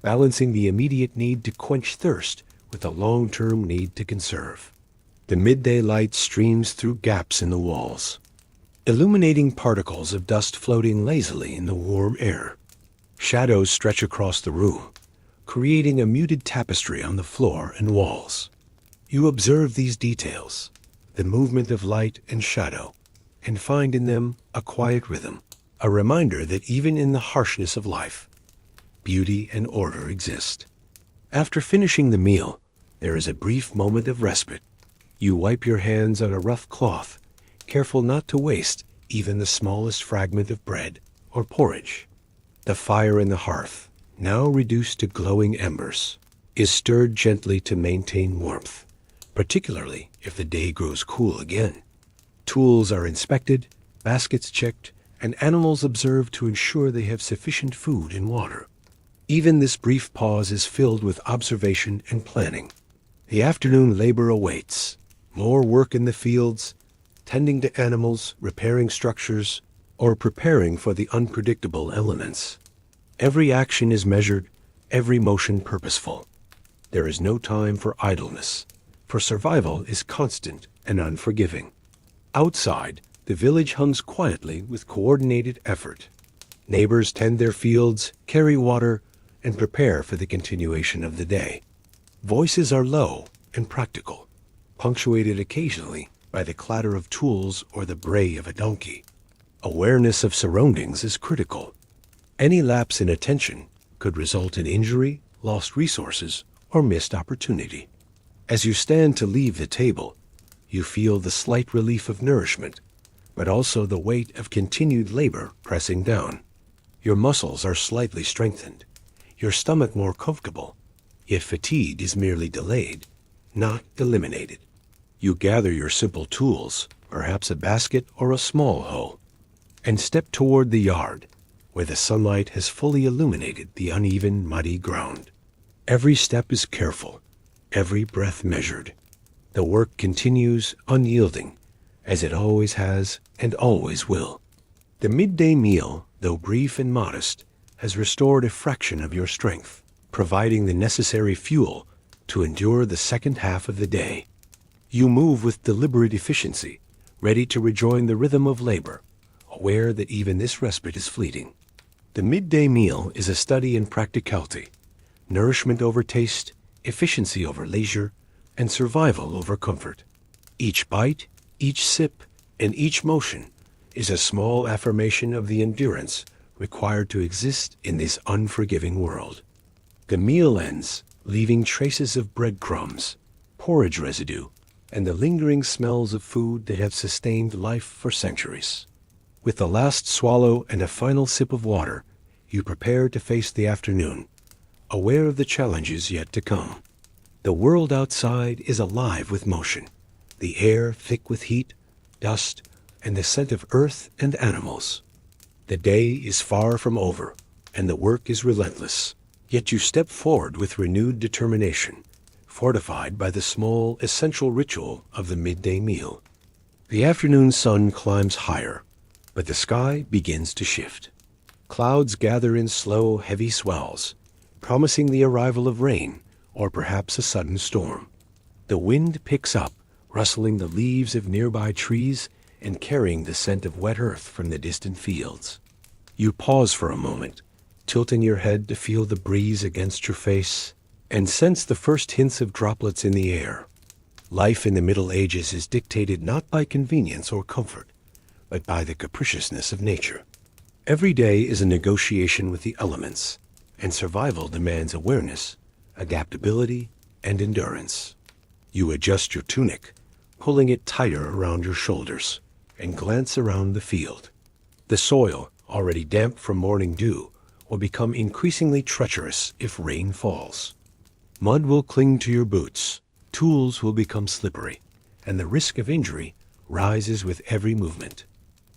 balancing the immediate need to quench thirst with a long-term need to conserve. The midday light streams through gaps in the walls, illuminating particles of dust floating lazily in the warm air. Shadows stretch across the room, creating a muted tapestry on the floor and walls. You observe these details, the movement of light and shadow, and find in them a quiet rhythm, a reminder that even in the harshness of life, beauty and order exist. After finishing the meal, there is a brief moment of respite. You wipe your hands on a rough cloth, careful not to waste even the smallest fragment of bread or porridge. The fire in the hearth, now reduced to glowing embers, is stirred gently to maintain warmth, particularly if the day grows cool again. Tools are inspected, baskets checked, and animals observed to ensure they have sufficient food and water. Even this brief pause is filled with observation and planning. The afternoon labor awaits. More work in the fields, tending to animals, repairing structures, or preparing for the unpredictable elements. Every action is measured, every motion purposeful. There is no time for idleness, for survival is constant and unforgiving. Outside, the village hums quietly with coordinated effort. Neighbors tend their fields, carry water, and prepare for the continuation of the day. Voices are low and practical, punctuated occasionally by the clatter of tools or the bray of a donkey. Awareness of surroundings is critical. Any lapse in attention could result in injury, lost resources, or missed opportunity. As you stand to leave the table, you feel the slight relief of nourishment, but also the weight of continued labor pressing down. Your muscles are slightly strengthened, your stomach more comfortable, yet fatigue is merely delayed, not eliminated. You gather your simple tools, perhaps a basket or a small hoe, and step toward the yard, where the sunlight has fully illuminated the uneven, muddy ground. Every step is careful, every breath measured. The work continues unyielding, as it always has and always will. The midday meal, though brief and modest, has restored a fraction of your strength, providing the necessary fuel to endure the second half of the day. You move with deliberate efficiency, ready to rejoin the rhythm of labor, aware that even this respite is fleeting. The midday meal is a study in practicality, nourishment over taste, efficiency over leisure, and survival over comfort. Each bite, each sip, and each motion is a small affirmation of the endurance required to exist in this unforgiving world. The meal ends, leaving traces of breadcrumbs, porridge residue, and the lingering smells of food that have sustained life for centuries. With the last swallow and a final sip of water, you prepare to face the afternoon, aware of the challenges yet to come. The world outside is alive with motion, the air thick with heat, dust, and the scent of earth and animals. The day is far from over, and the work is relentless. Yet you step forward with renewed determination, fortified by the small, essential ritual of the midday meal. The afternoon sun climbs higher, but the sky begins to shift. Clouds gather in slow, heavy swells, promising the arrival of rain or perhaps a sudden storm. The wind picks up, rustling the leaves of nearby trees and carrying the scent of wet earth from the distant fields. You pause for a moment, tilting your head to feel the breeze against your face and sense the first hints of droplets in the air. Life in the Middle Ages is dictated not by convenience or comfort, but by the capriciousness of nature. Every day is a negotiation with the elements, and survival demands awareness, adaptability, and endurance. You adjust your tunic, pulling it tighter around your shoulders, and glance around the field. The soil, already damp from morning dew, will become increasingly treacherous if rain falls. Mud will cling to your boots, tools will become slippery, and the risk of injury rises with every movement.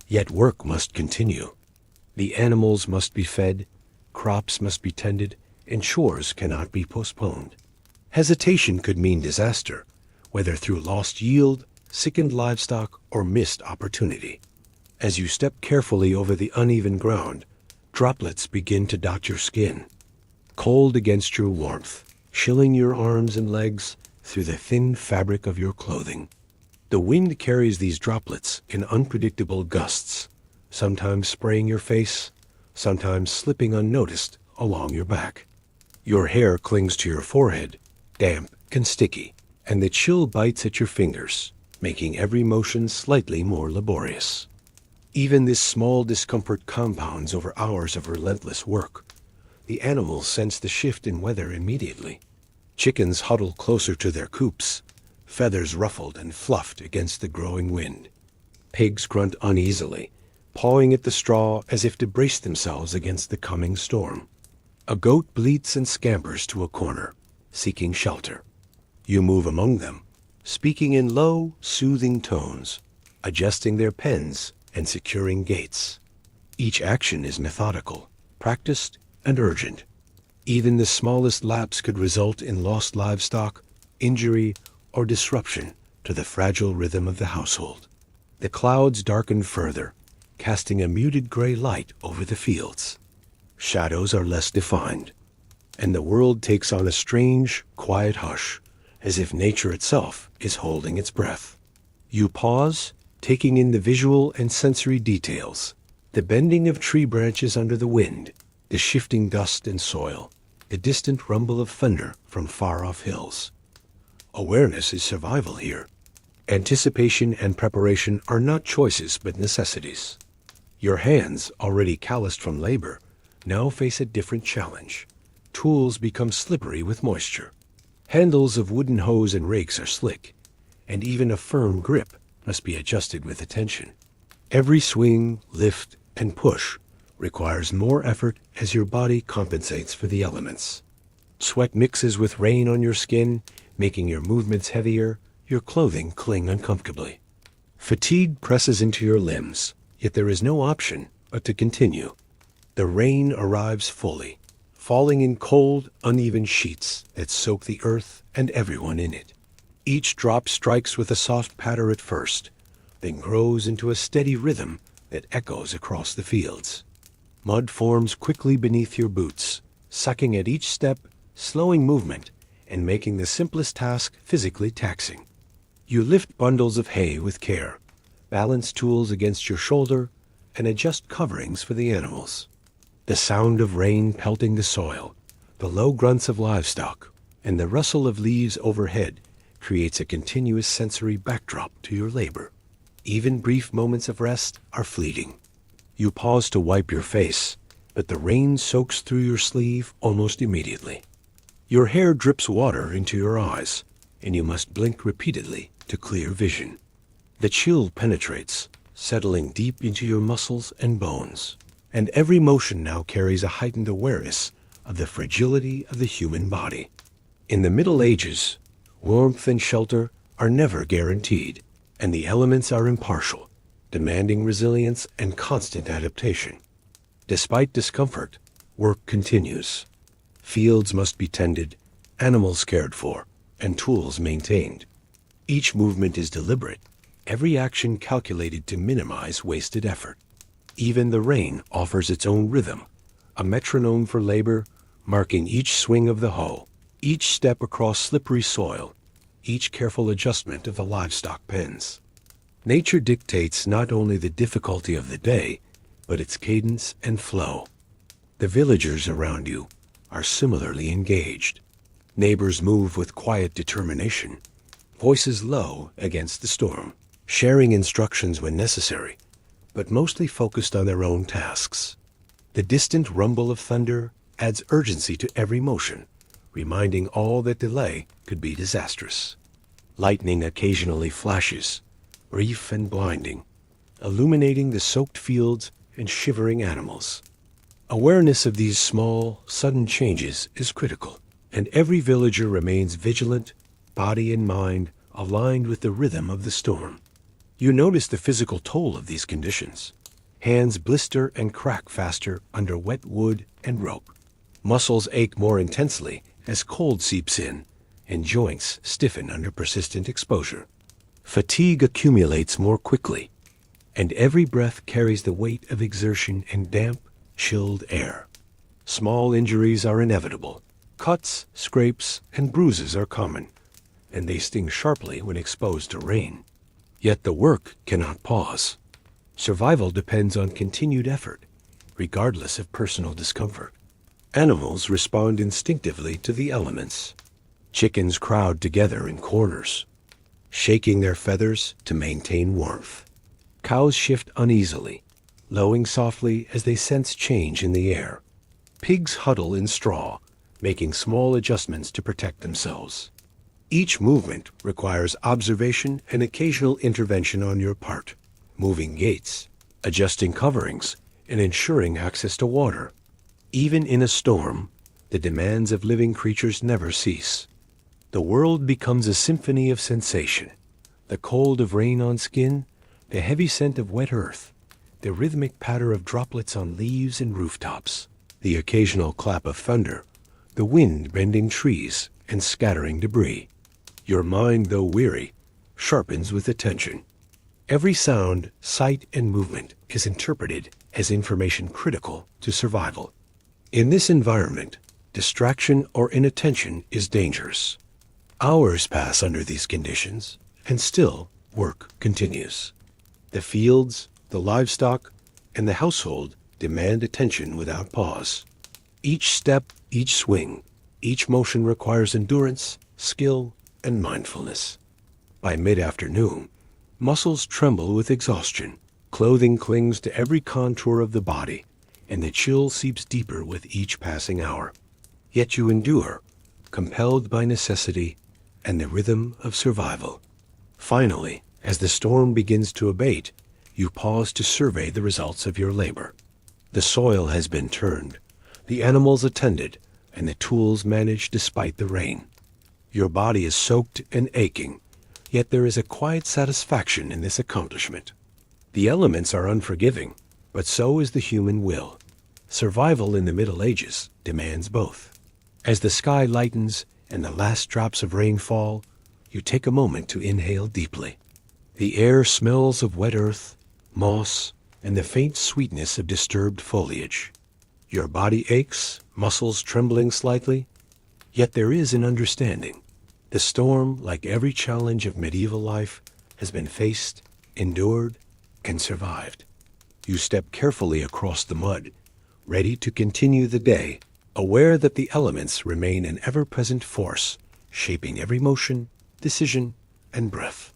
Yet work must continue. The animals must be fed, crops must be tended, and chores cannot be postponed. Hesitation could mean disaster, whether through lost yield, sickened livestock, or missed opportunity. As you step carefully over the uneven ground, droplets begin to dot your skin, cold against your warmth, chilling your arms and legs through the thin fabric of your clothing. The wind carries these droplets in unpredictable gusts, sometimes spraying your face, sometimes slipping unnoticed along your back. Your hair clings to your forehead, damp and sticky, and the chill bites at your fingers, making every motion slightly more laborious. Even this small discomfort compounds over hours of relentless work. The animals sense the shift in weather immediately. Chickens huddle closer to their coops, feathers ruffled and fluffed against the growing wind. Pigs grunt uneasily, pawing at the straw as if to brace themselves against the coming storm. A goat bleats and scampers to a corner, seeking shelter. You move among them, speaking in low, soothing tones, adjusting their pens and securing gates. Each action is methodical, practiced, and urgent. Even the smallest lapse could result in lost livestock, injury, or disruption to the fragile rhythm of the household. The clouds darken further, casting a muted gray light over the fields. Shadows are less defined, and the world takes on a strange, quiet hush, as if nature itself is holding its breath. You pause, taking in the visual and sensory details, the bending of tree branches under the wind, the shifting dust and soil, the distant rumble of thunder from far-off hills. Awareness is survival here. Anticipation and preparation are not choices but necessities. Your hands, already calloused from labor, now face a different challenge. Tools become slippery with moisture. Handles of wooden hoes and rakes are slick, and even a firm grip must be adjusted with attention. Every swing, lift, and push requires more effort as your body compensates for the elements. Sweat mixes with rain on your skin, making your movements heavier, your clothing cling uncomfortably. Fatigue presses into your limbs, yet there is no option but to continue. The rain arrives fully, falling in cold, uneven sheets that soak the earth and everyone in it. Each drop strikes with a soft patter at first, then grows into a steady rhythm that echoes across the fields. Mud forms quickly beneath your boots, sucking at each step, slowing movement, and making the simplest task physically taxing. You lift bundles of hay with care, balance tools against your shoulder, and adjust coverings for the animals. The sound of rain pelting the soil, the low grunts of livestock, and the rustle of leaves overhead creates a continuous sensory backdrop to your labor. Even brief moments of rest are fleeting. You pause to wipe your face, but the rain soaks through your sleeve almost immediately. Your hair drips water into your eyes, and you must blink repeatedly to clear vision. The chill penetrates, settling deep into your muscles and bones, and every motion now carries a heightened awareness of the fragility of the human body. In the Middle Ages, warmth and shelter are never guaranteed, and the elements are impartial, demanding resilience and constant adaptation. Despite discomfort, work continues. Fields must be tended, animals cared for, and tools maintained. Each movement is deliberate, every action calculated to minimize wasted effort. Even the rain offers its own rhythm, a metronome for labor, marking each swing of the hoe, each step across slippery soil, each careful adjustment of the livestock pens. Nature dictates not only the difficulty of the day, but its cadence and flow. The villagers around you are similarly engaged. Neighbors move with quiet determination, voices low against the storm, sharing instructions when necessary, but mostly focused on their own tasks. The distant rumble of thunder adds urgency to every motion, reminding all that delay could be disastrous. Lightning occasionally flashes, brief and blinding, illuminating the soaked fields and shivering animals. Awareness of these small, sudden changes is critical, and every villager remains vigilant, body and mind aligned with the rhythm of the storm. You notice the physical toll of these conditions. Hands blister and crack faster under wet wood and rope. Muscles ache more intensely as cold seeps in, and joints stiffen under persistent exposure. Fatigue accumulates more quickly, and every breath carries the weight of exertion in damp, chilled air. Small injuries are inevitable. Cuts, scrapes, and bruises are common, and they sting sharply when exposed to rain. Yet the work cannot pause. Survival depends on continued effort, regardless of personal discomfort. Animals respond instinctively to the elements. Chickens crowd together in corners, shaking their feathers to maintain warmth. Cows shift uneasily, lowing softly as they sense change in the air. Pigs huddle in straw, making small adjustments to protect themselves. Each movement requires observation and occasional intervention on your part, moving gates, adjusting coverings, and ensuring access to water. Even in a storm, the demands of living creatures never cease. The world becomes a symphony of sensation. The cold of rain on skin, the heavy scent of wet earth, the rhythmic patter of droplets on leaves and rooftops, the occasional clap of thunder, the wind bending trees and scattering debris. Your mind, though weary, sharpens with attention. Every sound, sight, and movement is interpreted as information critical to survival. In this environment, distraction or inattention is dangerous. Hours pass under these conditions, and still work continues. The fields, the livestock, and the household demand attention without pause. Each step, each swing, each motion requires endurance, skill, and mindfulness. By mid-afternoon, muscles tremble with exhaustion, clothing clings to every contour of the body, and the chill seeps deeper with each passing hour. Yet you endure, compelled by necessity and the rhythm of survival. Finally, as the storm begins to abate, you pause to survey the results of your labor. The soil has been turned, the animals attended, and the tools managed despite the rain. Your body is soaked and aching, yet there is a quiet satisfaction in this accomplishment. The elements are unforgiving, but so is the human will. Survival in the Middle Ages demands both. As the sky lightens and the last drops of rain fall, you take a moment to inhale deeply. The air smells of wet earth, moss, and the faint sweetness of disturbed foliage. Your body aches, muscles trembling slightly, yet there is an understanding. The storm, like every challenge of medieval life, has been faced, endured, and survived. You step carefully across the mud, ready to continue the day, aware that the elements remain an ever-present force, shaping every motion, decision, and breath.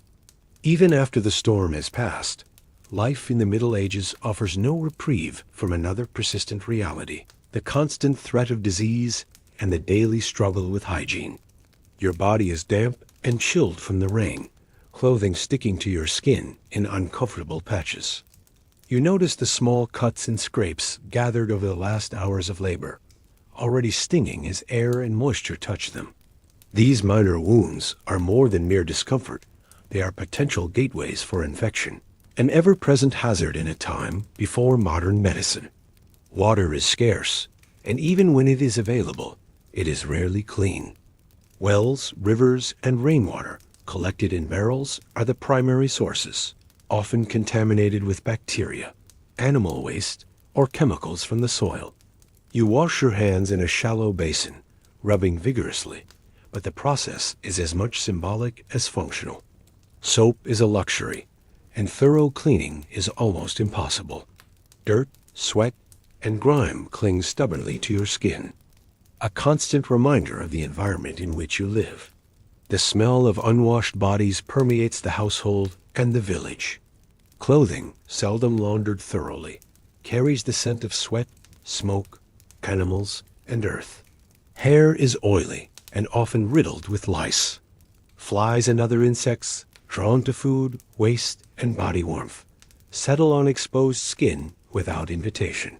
Even after the storm has passed, life in the Middle Ages offers no reprieve from another persistent reality, the constant threat of disease and the daily struggle with hygiene. Your body is damp and chilled from the rain, clothing sticking to your skin in uncomfortable patches. You notice the small cuts and scrapes gathered over the last hours of labor, already stinging as air and moisture touch them. These minor wounds are more than mere discomfort. They are potential gateways for infection, an ever-present hazard in a time before modern medicine. Water is scarce, and even when it is available, it is rarely clean. Wells, rivers, and rainwater collected in barrels are the primary sources, often contaminated with bacteria, animal waste, or chemicals from the soil. You wash your hands in a shallow basin, rubbing vigorously, but the process is as much symbolic as functional. Soap is a luxury, and thorough cleaning is almost impossible. Dirt, sweat, and grime cling stubbornly to your skin, a constant reminder of the environment in which you live. The smell of unwashed bodies permeates the household and the village. Clothing, seldom laundered thoroughly, carries the scent of sweat, smoke, animals, and earth. Hair is oily and often riddled with lice. Flies and other insects, drawn to food, waste, and body warmth, settle on exposed skin without invitation.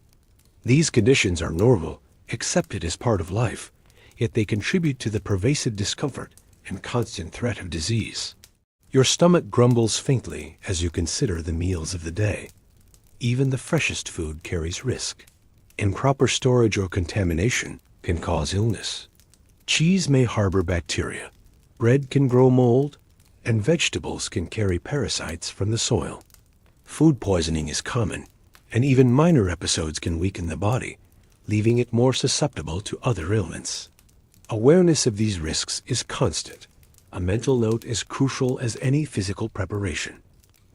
These conditions are normal, accepted as part of life, yet they contribute to the pervasive discomfort and constant threat of disease. Your stomach grumbles faintly as you consider the meals of the day. Even the freshest food carries risk. Improper storage or contamination can cause illness. Cheese may harbor bacteria, bread can grow mold, and vegetables can carry parasites from the soil. Food poisoning is common, and even minor episodes can weaken the body, leaving it more susceptible to other ailments. Awareness of these risks is constant. A mental note is crucial as any physical preparation.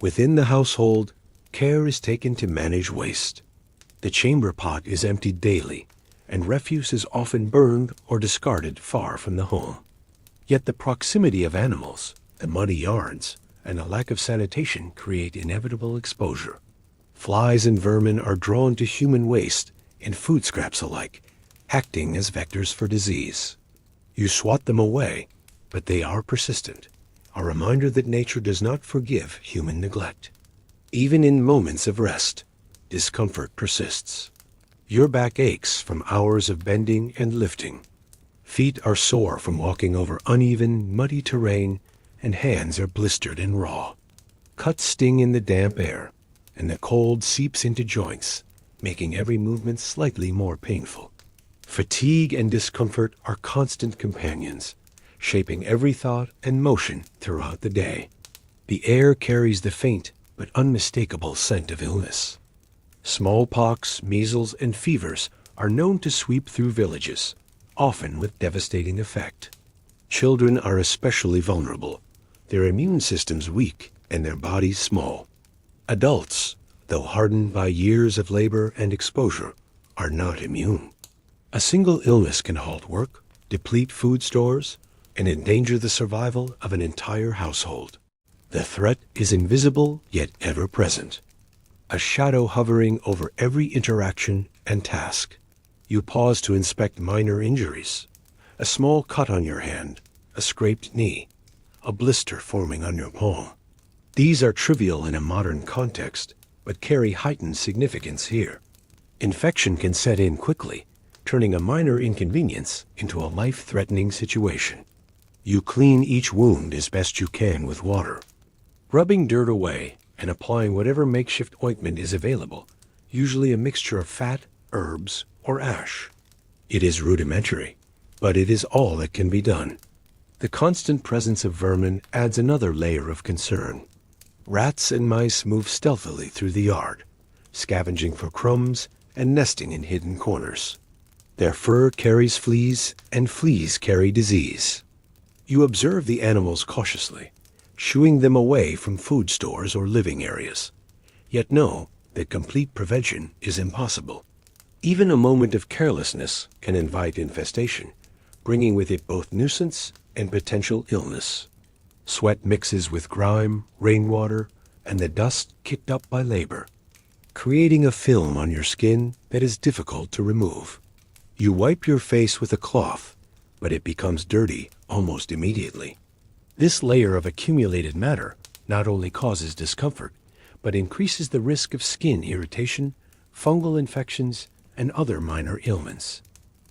Within the household, care is taken to manage waste. The chamber pot is emptied daily, and refuse is often burned or discarded far from the home. Yet the proximity of animals, the muddy yards, and a lack of sanitation create inevitable exposure. Flies and vermin are drawn to human waste and food scraps alike, acting as vectors for disease. You swat them away, but they are persistent, a reminder that nature does not forgive human neglect. Even in moments of rest, discomfort persists. Your back aches from hours of bending and lifting. Feet are sore from walking over uneven, muddy terrain, and hands are blistered and raw. Cuts sting in the damp air, and the cold seeps into joints, making every movement slightly more painful. Fatigue and discomfort are constant companions, shaping every thought and motion throughout the day. The air carries the faint but unmistakable scent of illness. Smallpox, measles, and fevers are known to sweep through villages, often with devastating effect. Children are especially vulnerable, their immune systems weak and their bodies small. Adults, though hardened by years of labor and exposure, are not immune. A single illness can halt work, deplete food stores, and endanger the survival of an entire household. The threat is invisible yet ever present, a shadow hovering over every interaction and task. You pause to inspect minor injuries, a small cut on your hand, a scraped knee, a blister forming on your palm. These are trivial in a modern context, but carry heightened significance here. Infection can set in quickly, turning a minor inconvenience into a life-threatening situation. You clean each wound as best you can with water, rubbing dirt away and applying whatever makeshift ointment is available, usually a mixture of fat, herbs, or ash. It is rudimentary, but it is all that can be done. The constant presence of vermin adds another layer of concern. Rats and mice move stealthily through the yard, scavenging for crumbs and nesting in hidden corners. Their fur carries fleas, and fleas carry disease. You observe the animals cautiously, shooing them away from food stores or living areas. Yet know that complete prevention is impossible. Even a moment of carelessness can invite infestation, bringing with it both nuisance and potential illness. Sweat mixes with grime, rainwater, and the dust kicked up by labor, creating a film on your skin that is difficult to remove. You wipe your face with a cloth, but it becomes dirty almost immediately. This layer of accumulated matter not only causes discomfort, but increases the risk of skin irritation, fungal infections, and other minor ailments.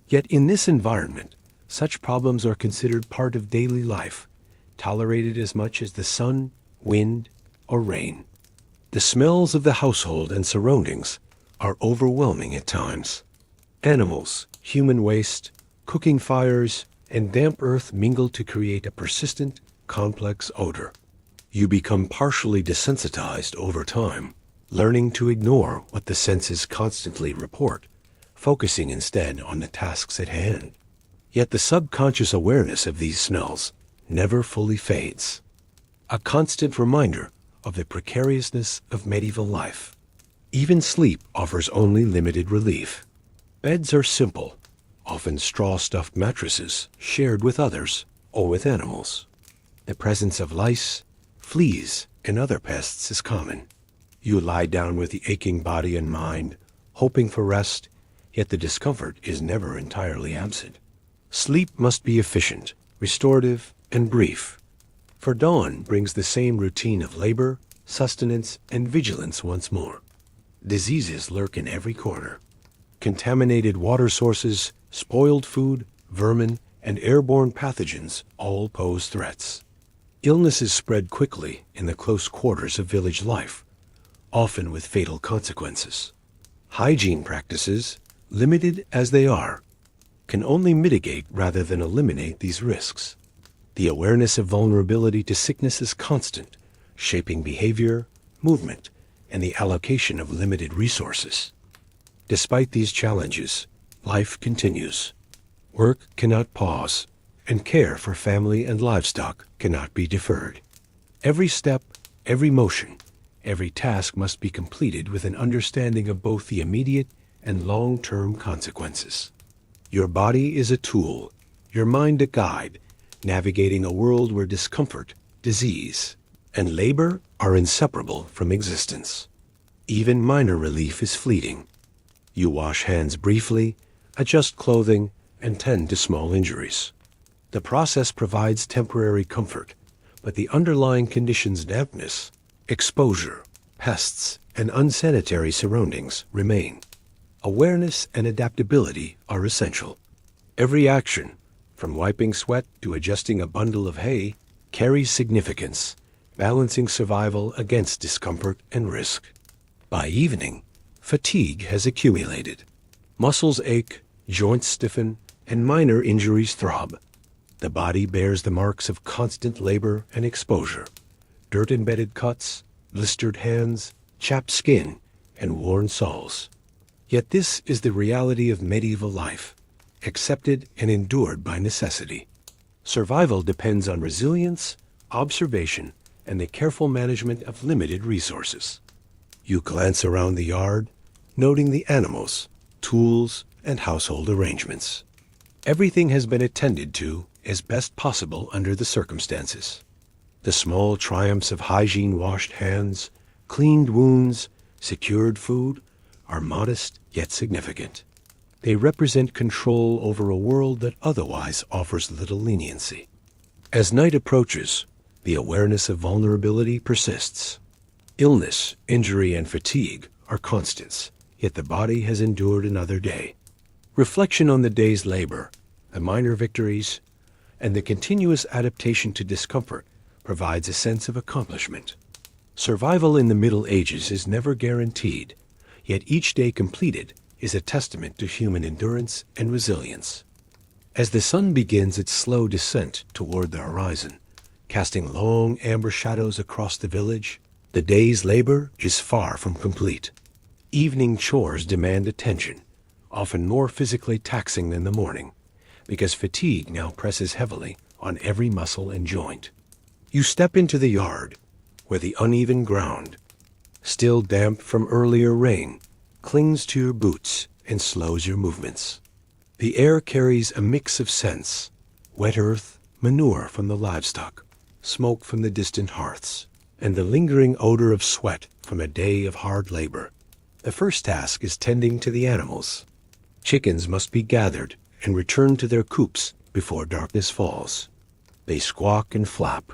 Yet in this environment, such problems are considered part of daily life, tolerated as much as the sun, wind, or rain. The smells of the household and surroundings are overwhelming at times. Animals, human waste, cooking fires, and damp earth mingle to create a persistent, complex odor. You become partially desensitized over time, learning to ignore what the senses constantly report, focusing instead on the tasks at hand. Yet the subconscious awareness of these smells never fully fades, a constant reminder of the precariousness of medieval life. Even sleep offers only limited relief. Beds are simple, often straw-stuffed mattresses shared with others or with animals. The presence of lice, fleas, and other pests is common. You lie down with the aching body and mind, hoping for rest, yet the discomfort is never entirely absent. Sleep must be efficient, restorative, and brief, for dawn brings the same routine of labor, sustenance, and vigilance once more. Diseases lurk in every corner. Contaminated water sources, spoiled food, vermin, and airborne pathogens all pose threats. Illnesses spread quickly in the close quarters of village life, often with fatal consequences. Hygiene practices, limited as they are, can only mitigate rather than eliminate these risks. The awareness of vulnerability to sickness is constant, shaping behavior, movement, and the allocation of limited resources. Despite these challenges, life continues. Work cannot pause, and care for family and livestock cannot be deferred. Every step, every motion, every task must be completed with an understanding of both the immediate and long-term consequences. Your body is a tool, your mind a guide, navigating a world where discomfort, disease, and labor are inseparable from existence. Even minor relief is fleeting. You wash hands briefly, adjust clothing, and tend to small injuries. The process provides temporary comfort, but the underlying conditions, dampness, exposure, pests, and unsanitary surroundings remain. Awareness and adaptability are essential. Every action, from wiping sweat to adjusting a bundle of hay, carries significance, balancing survival against discomfort and risk. By evening, fatigue has accumulated. Muscles ache, joints stiffen, and minor injuries throb. The body bears the marks of constant labor and exposure. Dirt-embedded cuts, blistered hands, chapped skin, and worn soles. Yet this is the reality of medieval life, accepted and endured by necessity. Survival depends on resilience, observation, and the careful management of limited resources. You glance around the yard, noting the animals, tools, and household arrangements. Everything has been attended to as best possible under the circumstances. The small triumphs of hygiene-washed hands, cleaned wounds, secured food are modest yet significant. They represent control over a world that otherwise offers little leniency. As night approaches, the awareness of vulnerability persists. Illness, injury, and fatigue are constants, yet the body has endured another day. Reflection on the day's labor, the minor victories, and the continuous adaptation to discomfort provides a sense of accomplishment. Survival in the Middle Ages is never guaranteed, yet each day completed is a testament to human endurance and resilience. As the sun begins its slow descent toward the horizon, casting long amber shadows across the village, the day's labor is far from complete. Evening chores demand attention, often more physically taxing than the morning, because fatigue now presses heavily on every muscle and joint. You step into the yard, where the uneven ground, still damp from earlier rain, clings to your boots and slows your movements. The air carries a mix of scents: wet earth, manure from the livestock, smoke from the distant hearths, and the lingering odor of sweat from a day of hard labor. The first task is tending to the animals. Chickens must be gathered and returned to their coops before darkness falls. They squawk and flap,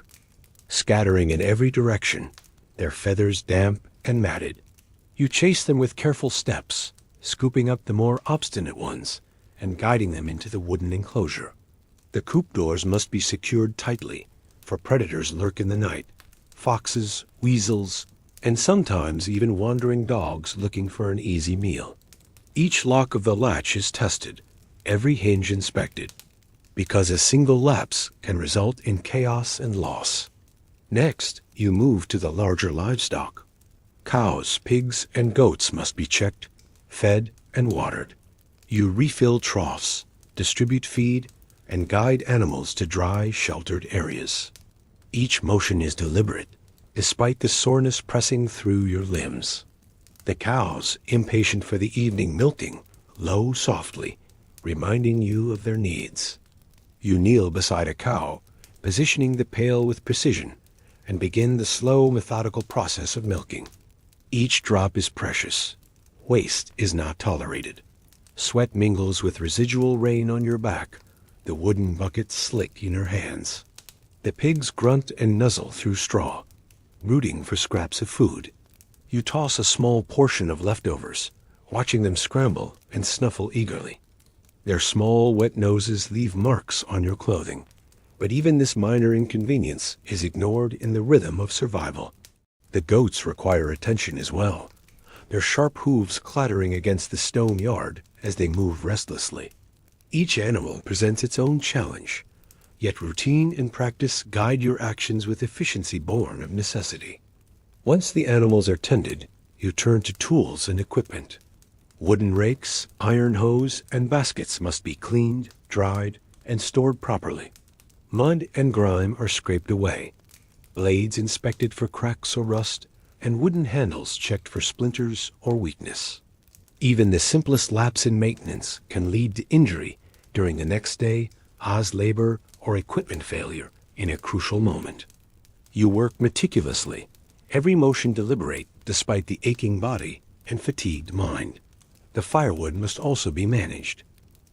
scattering in every direction, their feathers damp and matted. You chase them with careful steps, scooping up the more obstinate ones and guiding them into the wooden enclosure. The coop doors must be secured tightly, for predators lurk in the night: foxes, weasels, and sometimes even wandering dogs looking for an easy meal. Each lock of the latch is tested, every hinge inspected, because a single lapse can result in chaos and loss. Next, you move to the larger livestock. Cows, pigs, and goats must be checked, fed, and watered. You refill troughs, distribute feed, and guide animals to dry, sheltered areas. Each motion is deliberate, despite the soreness pressing through your limbs. The cows, impatient for the evening milking, low softly, reminding you of their needs. You kneel beside a cow, positioning the pail with precision, and begin the slow, methodical process of milking. Each drop is precious. Waste is not tolerated. Sweat mingles with residual rain on your back, the wooden bucket slick in your hands. The pigs grunt and nuzzle through straw, rooting for scraps of food. You toss a small portion of leftovers, watching them scramble and snuffle eagerly. Their small, wet noses leave marks on your clothing, but even this minor inconvenience is ignored in the rhythm of survival. The goats require attention as well, their sharp hooves clattering against the stone yard as they move restlessly. Each animal presents its own challenge, yet routine and practice guide your actions with efficiency born of necessity. Once the animals are tended, you turn to tools and equipment. Wooden rakes, iron hose, and baskets must be cleaned, dried, and stored properly. Mud and grime are scraped away, blades inspected for cracks or rust, and wooden handles checked for splinters or weakness. Even the simplest lapse in maintenance can lead to injury during the next day, Haas labor, or equipment failure in a crucial moment. You work meticulously, every motion deliberate despite the aching body and fatigued mind. The firewood must also be managed.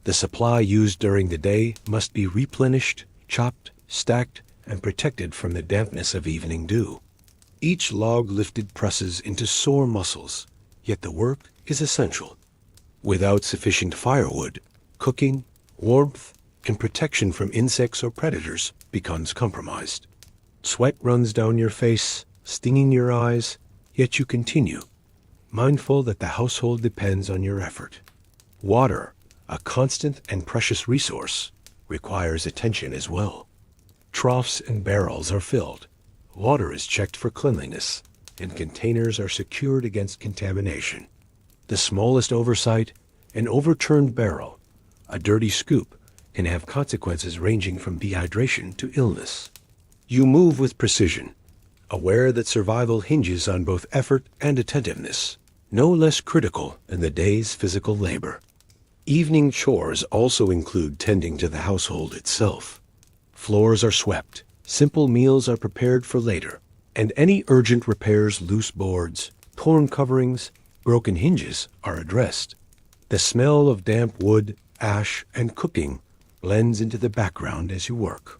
The supply used during the day must be replenished, chopped, stacked, and protected from the dampness of evening dew. Each log lifted presses into sore muscles, yet the work is essential. Without sufficient firewood, cooking, warmth, and protection from insects or predators becomes compromised. Sweat runs down your face, stinging your eyes, yet you continue, mindful that the household depends on your effort. Water, a constant and precious resource, requires attention as well. Troughs and barrels are filled, water is checked for cleanliness, and containers are secured against contamination. The smallest oversight, an overturned barrel, a dirty scoop, can have consequences ranging from dehydration to illness. You move with precision, aware that survival hinges on both effort and attentiveness, no less critical than the day's physical labor. Evening chores also include tending to the household itself. Floors are swept, simple meals are prepared for later, and any urgent repairs, loose boards, torn coverings, broken hinges are addressed. The smell of damp wood, ash, and cooking blends into the background as you work.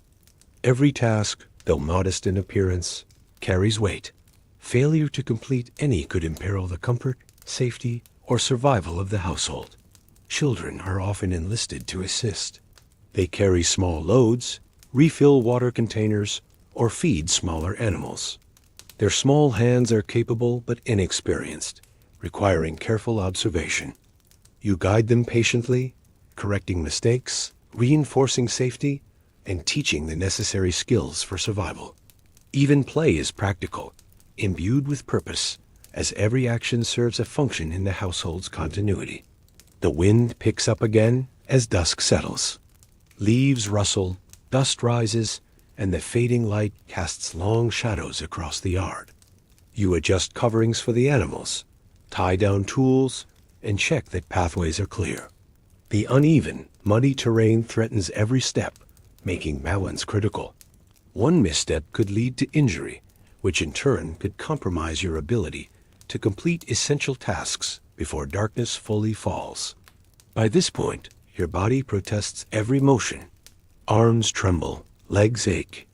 Every task, though modest in appearance, carries weight. Failure to complete any could imperil the comfort, safety, or survival of the household. Children are often enlisted to assist. They carry small loads, refill water containers, or feed smaller animals. Their small hands are capable but inexperienced, requiring careful observation. You guide them patiently, correcting mistakes, reinforcing safety, and teaching the necessary skills for survival. Even play is practical, imbued with purpose, as every action serves a function in the household's continuity. The wind picks up again as dusk settles. Leaves rustle, dust rises, and the fading light casts long shadows across the yard. You adjust coverings for the animals, tie down tools, and check that pathways are clear. The uneven, muddy terrain threatens every step, making balance critical. One misstep could lead to injury, which in turn could compromise your ability to complete essential tasks before darkness fully falls. By this point, your body protests every motion. Arms tremble, legs ache,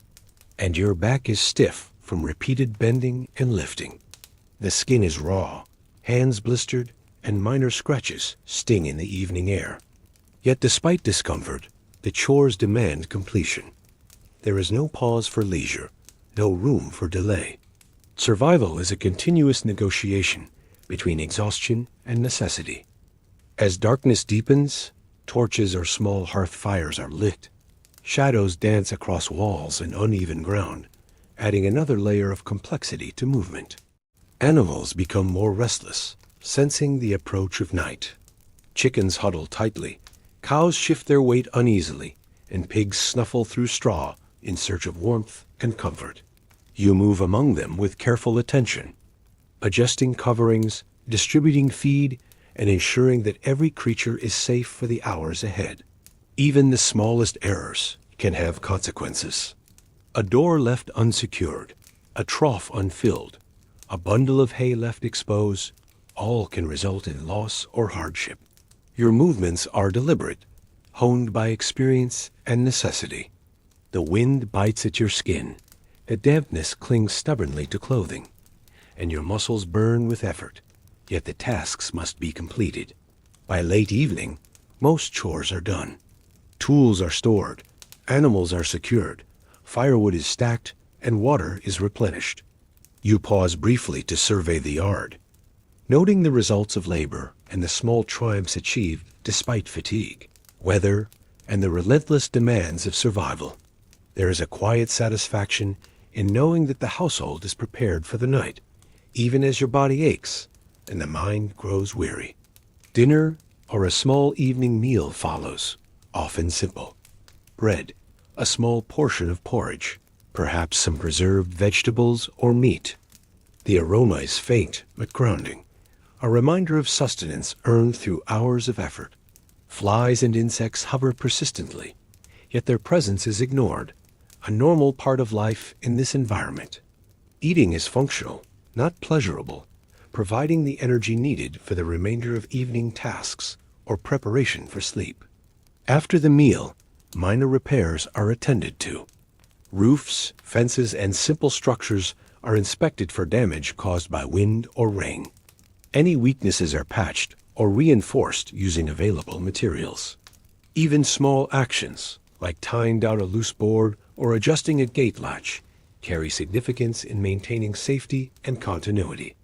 and your back is stiff from repeated bending and lifting. The skin is raw, hands blistered, and minor scratches sting in the evening air. Yet despite discomfort, the chores demand completion. There is no pause for leisure, no room for delay. Survival is a continuous negotiation between exhaustion and necessity. As darkness deepens, torches or small hearth fires are lit. Shadows dance across walls and uneven ground, adding another layer of complexity to movement. Animals become more restless, sensing the approach of night. Chickens huddle tightly, cows shift their weight uneasily, and pigs snuffle through straw in search of warmth and comfort. You move among them with careful attention, adjusting coverings, distributing feed, and ensuring that every creature is safe for the hours ahead. Even the smallest errors can have consequences. A door left unsecured, a trough unfilled, a bundle of hay left exposed, all can result in loss or hardship. Your movements are deliberate, honed by experience and necessity. The wind bites at your skin, a dampness clings stubbornly to clothing, and your muscles burn with effort, yet the tasks must be completed. By late evening, most chores are done. Tools are stored, animals are secured, firewood is stacked, and water is replenished. You pause briefly to survey the yard, noting the results of labor and the small triumphs achieved despite fatigue, weather, and the relentless demands of survival. There is a quiet satisfaction in knowing that the household is prepared for the night, even as your body aches and the mind grows weary. Dinner or a small evening meal follows, often simple. Bread, a small portion of porridge, perhaps some preserved vegetables or meat. The aroma is faint but grounding, a reminder of sustenance earned through hours of effort. Flies and insects hover persistently, yet their presence is ignored, a normal part of life in this environment. Eating is functional, not pleasurable, providing the energy needed for the remainder of evening tasks or preparation for sleep. After the meal, minor repairs are attended to. Roofs, fences, and simple structures are inspected for damage caused by wind or rain. Any weaknesses are patched or reinforced using available materials. Even small actions, like tying down a loose board or adjusting a gate latch, carry significance in maintaining safety and continuity.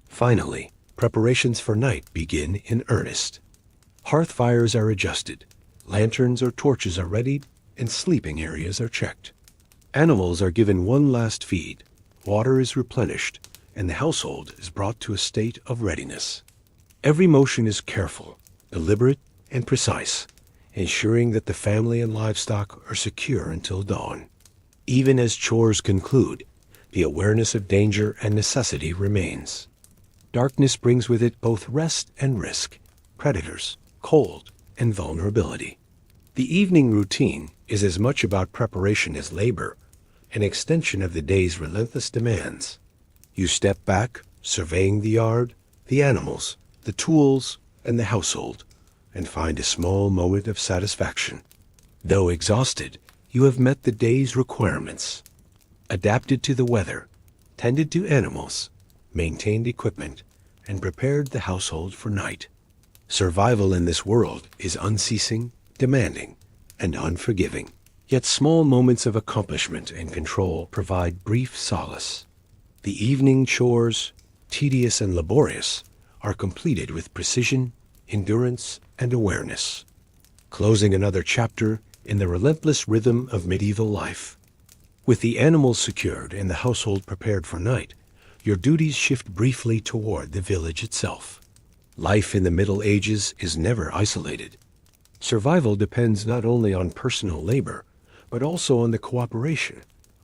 Finally, preparations for night begin in earnest. Hearth fires are adjusted, lanterns or torches are readied, and sleeping areas are checked. Animals are given one last feed, water is replenished, and the household is brought to a state of readiness. Every motion is careful, deliberate, and precise, ensuring that the family and livestock are secure until dawn. Even as chores conclude, the awareness of danger and necessity remains. Darkness brings with it both rest and risk, predators, cold, and vulnerability. The evening routine is as much about preparation as labor, an extension of the day's relentless demands. You step back, surveying the yard, the animals, the tools, and the household, and find a small moment of satisfaction. Though exhausted, you have met the day's requirements, adapted to the weather, tended to animals, maintained equipment, and prepared the household for night. Survival in this world is unceasing, demanding, and unforgiving. Yet small moments of accomplishment and control provide brief solace. The evening chores, tedious and laborious, are completed with precision, endurance, and awareness, closing another chapter in the relentless rhythm of medieval life. With the animals secured and the household prepared for night, your duties shift briefly toward the village itself. Life in the Middle Ages is never isolated. Survival depends not only on personal labor, but also on the cooperation,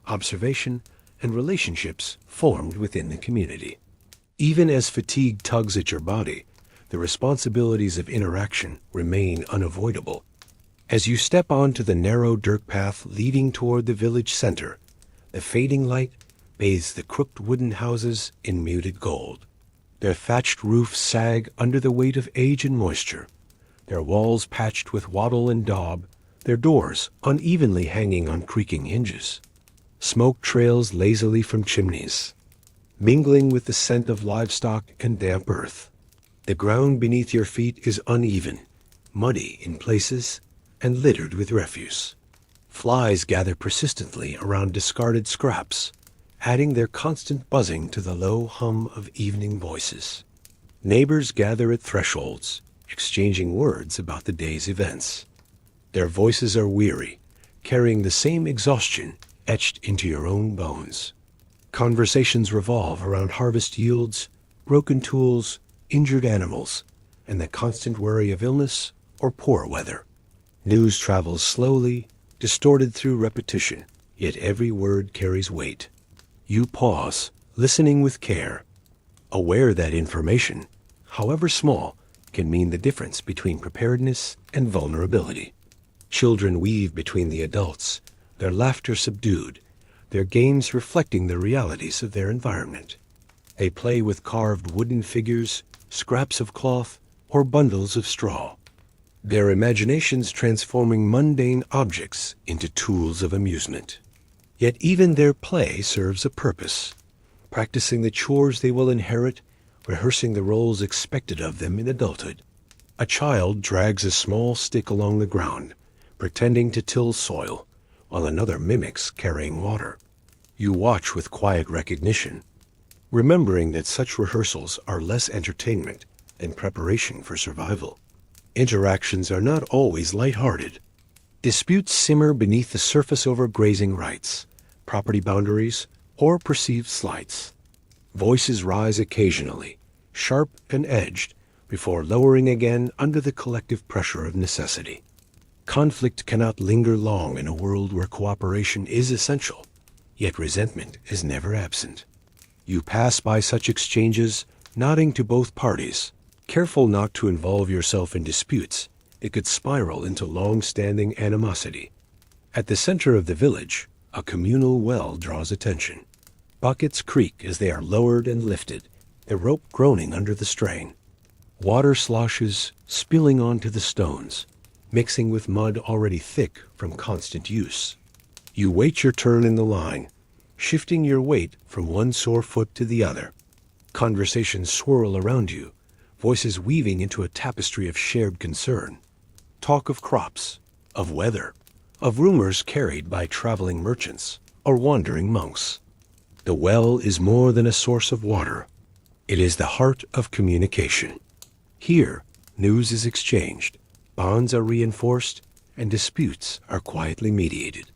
observation, and relationships formed within the community. Even as fatigue tugs at your body, the responsibilities of interaction remain unavoidable. As you step onto the narrow dirt path leading toward the village center, the fading light bathes the crooked wooden houses in muted gold. Their thatched roofs sag under the weight of age and moisture, their walls patched with wattle and daub, their doors unevenly hanging on creaking hinges. Smoke trails lazily from chimneys, mingling with the scent of livestock and damp earth. The ground beneath your feet is uneven, muddy in places, and littered with refuse. Flies gather persistently around discarded scraps, adding their constant buzzing to the low hum of evening voices. Neighbors gather at thresholds, exchanging words about the day's events. Their voices are weary, carrying the same exhaustion etched into your own bones. Conversations revolve around harvest yields, broken tools, injured animals, and the constant worry of illness or poor weather. News travels slowly, distorted through repetition, yet every word carries weight. You pause, listening with care, aware that information, however small, can mean the difference between preparedness and vulnerability. Children weave between the adults, their laughter subdued, their games reflecting the realities of their environment. They play with carved wooden figures, scraps of cloth, or bundles of straw, their imaginations transforming mundane objects into tools of amusement. Yet even their play serves a purpose, practicing the chores they will inherit, rehearsing the roles expected of them in adulthood. A child drags a small stick along the ground, pretending to till soil, while another mimics carrying water. You watch with quiet recognition, remembering that such rehearsals are less entertainment than preparation for survival. Interactions are not always light-hearted. Disputes simmer beneath the surface over grazing rights, property boundaries, or perceived slights. Voices rise occasionally, sharp and edged, before lowering again under the collective pressure of necessity. Conflict cannot linger long in a world where cooperation is essential, yet resentment is never absent. You pass by such exchanges, nodding to both parties, careful not to involve yourself in disputes. It could spiral into long-standing animosity. At the center of the village, a communal well draws attention. Buckets creak as they are lowered and lifted, the rope groaning under the strain. Water sloshes, spilling onto the stones, mixing with mud already thick from constant use. You wait your turn in the line, shifting your weight from one sore foot to the other. Conversations swirl around you, voices weaving into a tapestry of shared concern. Talk of crops, of weather, of rumors carried by traveling merchants or wandering monks. The well is more than a source of water. It is the heart of communication. Here, news is exchanged, bonds are reinforced, and disputes are quietly mediated.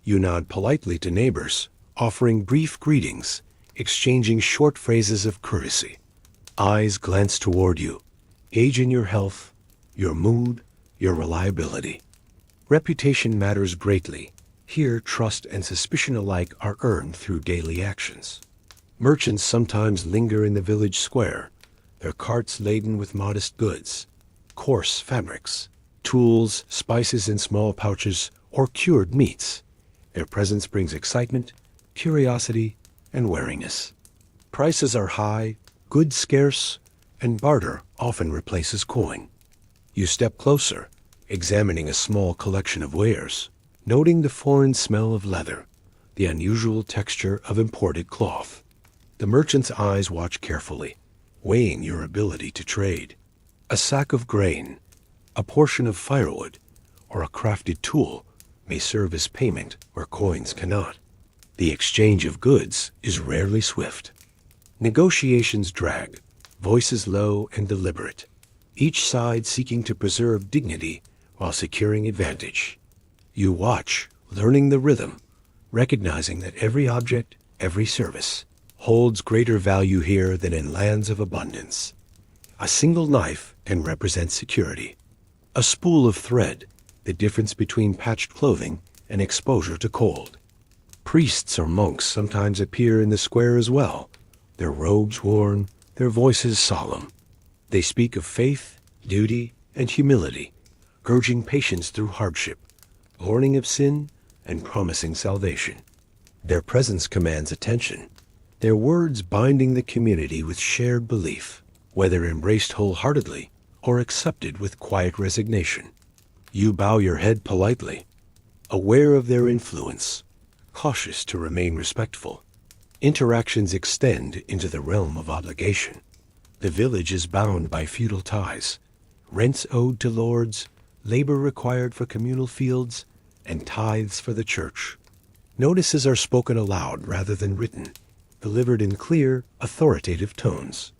You nod politely to neighbors, offering brief greetings, exchanging short phrases of courtesy. Eyes glance toward you, gauging your health, your mood, your reliability. Reputation matters greatly. Here, trust and suspicion alike are earned through daily actions. Merchants sometimes linger in the village square, their carts laden with modest goods, coarse fabrics, tools, spices in small pouches, or cured meats. Their presence brings excitement, curiosity, and wariness. Prices are high, goods scarce, and barter often replaces coin. You step closer, examining a small collection of wares, noting the foreign smell of leather, the unusual texture of imported cloth. The merchant's eyes watch carefully, weighing your ability to trade. A sack of grain, a portion of firewood, or a crafted tool may serve as payment where coins cannot. The exchange of goods is rarely swift. Negotiations drag, voices low and deliberate, each side seeking to preserve dignity while securing advantage. You watch, learning the rhythm, recognizing that every object, every service, holds greater value here than in lands of abundance. A single knife can represent security. A spool of thread, the difference between patched clothing and exposure to cold. Priests or monks sometimes appear in the square as well, their robes worn, their voices solemn. They speak of faith, duty, and humility, urging patience through hardship, warning of sin, and promising salvation. Their presence commands attention, their words binding the community with shared belief, whether embraced wholeheartedly or accepted with quiet resignation. You bow your head politely, aware of their influence, cautious to remain respectful. Interactions extend into the realm of obligation. The village is bound by feudal ties, rents owed to lords, labor required for communal fields, and tithes for the church. Notices are spoken aloud rather than written, delivered in clear, authoritative tones.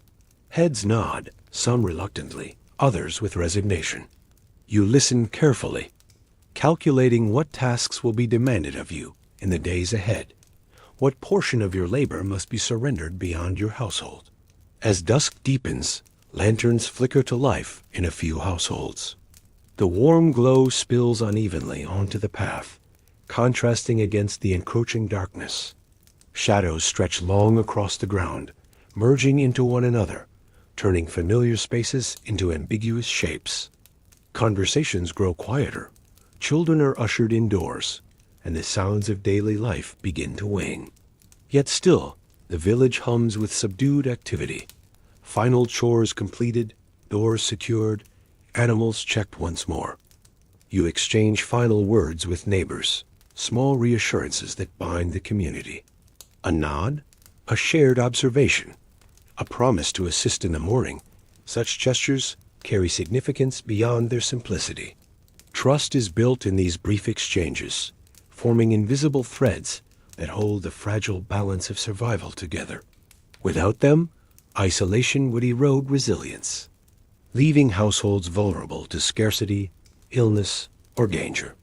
Heads nod, some reluctantly, others with resignation. You listen carefully, calculating what tasks will be demanded of you in the days ahead, what portion of your labor must be surrendered beyond your household. As dusk deepens, lanterns flicker to life in a few households. The warm glow spills unevenly onto the path, contrasting against the encroaching darkness. Shadows stretch long across the ground, merging into one another, turning familiar spaces into ambiguous shapes. Conversations grow quieter. Children are ushered indoors, and the sounds of daily life begin to wane. Yet still, the village hums with subdued activity. Final chores completed, doors secured, animals checked once more. You exchange final words with neighbors, small reassurances that bind the community. A nod, a shared observation, a promise to assist in the morning. Such gestures carry significance beyond their simplicity. Trust is built in these brief exchanges, forming invisible threads that hold the fragile balance of survival together. Without them, isolation would erode resilience, leaving households vulnerable to scarcity, illness, or danger.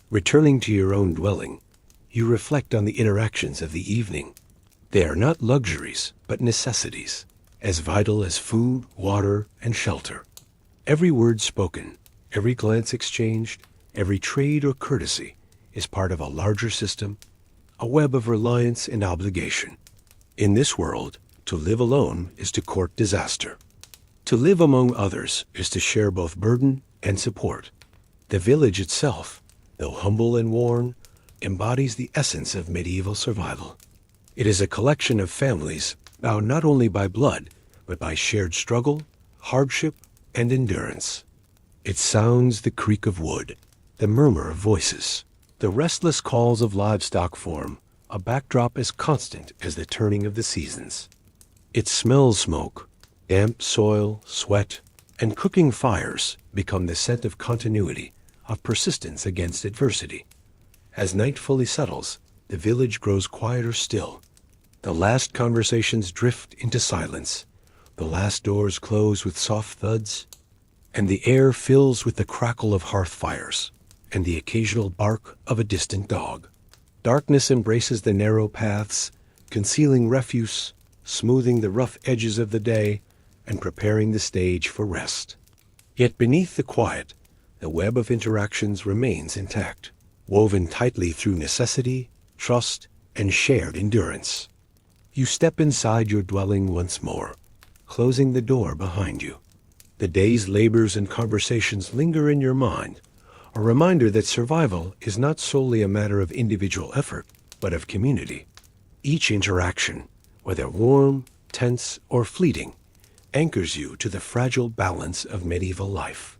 Returning to your own dwelling, you reflect on the interactions of the evening. They are not luxuries, but necessities, as vital as food, water, and shelter. Every word spoken, every glance exchanged, every trade or courtesy is part of a larger system, a web of reliance and obligation. In this world, to live alone is to court disaster. To live among others is to share both burden and support. The village itself, though humble and worn, embodies the essence of medieval survival. It is a collection of families bound not only by blood, but by shared struggle, hardship, and endurance. It sounds the creak of wood, the murmur of voices, the restless calls of livestock form a backdrop as constant as the turning of the seasons. It smells smoke, damp soil, sweat, and cooking fires become the scent of continuity, of persistence against adversity. As night fully settles, the village grows quieter still. The last conversations drift into silence, the last doors close with soft thuds, and the air fills with the crackle of hearth fires and the occasional bark of a distant dog. Darkness embraces the narrow paths, concealing refuse, smoothing the rough edges of the day, and preparing the stage for rest. Yet beneath the quiet, the web of interactions remains intact, woven tightly through necessity, trust, and shared endurance. You step inside your dwelling once more, closing the door behind you. The day's labors and conversations linger in your mind, a reminder that survival is not solely a matter of individual effort, but of community. Each interaction, whether warm, tense, or fleeting, anchors you to the fragile balance of medieval life.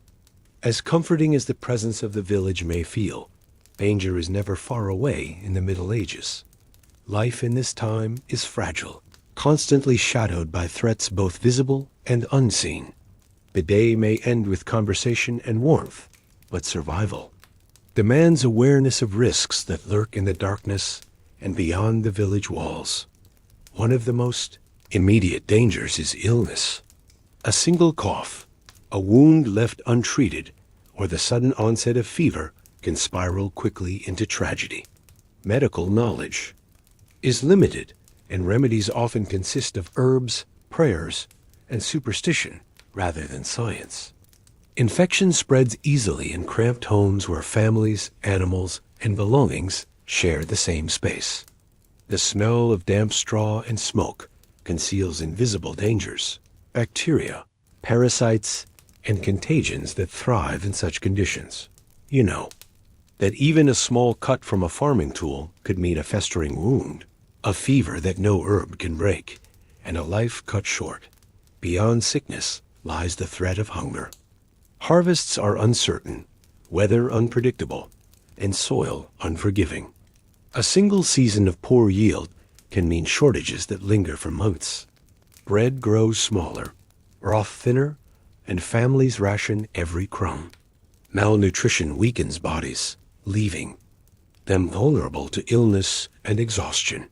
As comforting as the presence of the village may feel, danger is never far away in the Middle Ages. Life in this time is fragile, constantly shadowed by threats both visible and unseen. The day may end with conversation and warmth, but survival demands awareness of risks that lurk in the darkness and beyond the village walls. One of the most immediate dangers is illness. A single cough, a wound left untreated, or the sudden onset of fever can spiral quickly into tragedy. Medical knowledge is limited, and remedies often consist of herbs, prayers, and superstition rather than science. Infection spreads easily in cramped homes where families, animals, and belongings share the same space. The smell of damp straw and smoke conceals invisible dangers, bacteria, parasites, and contagions that thrive in such conditions. You know, that even a small cut from a farming tool could mean a festering wound, a fever that no herb can break, and a life cut short. Beyond sickness lies the threat of hunger. Harvests are uncertain, weather unpredictable, and soil unforgiving. A single season of poor yield can mean shortages that linger for months. Bread grows smaller, broth thinner, and families ration every crumb. Malnutrition weakens bodies, leaving them vulnerable to illness and exhaustion.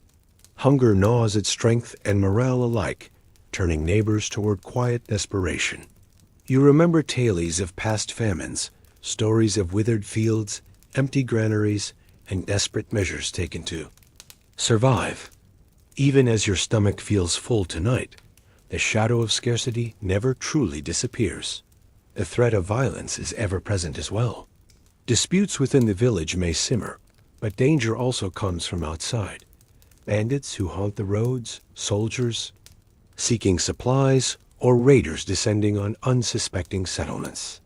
Hunger gnaws at strength and morale alike, turning neighbors toward quiet desperation. You remember tales of past famines, stories of withered fields, empty granaries, and desperate measures taken to survive. Even as your stomach feels full tonight, the shadow of scarcity never truly disappears. The threat of violence is ever present as well. Disputes within the village may simmer, but danger also comes from outside. Bandits who haunt the roads, soldiers seeking supplies, or raiders descending on unsuspecting settlements.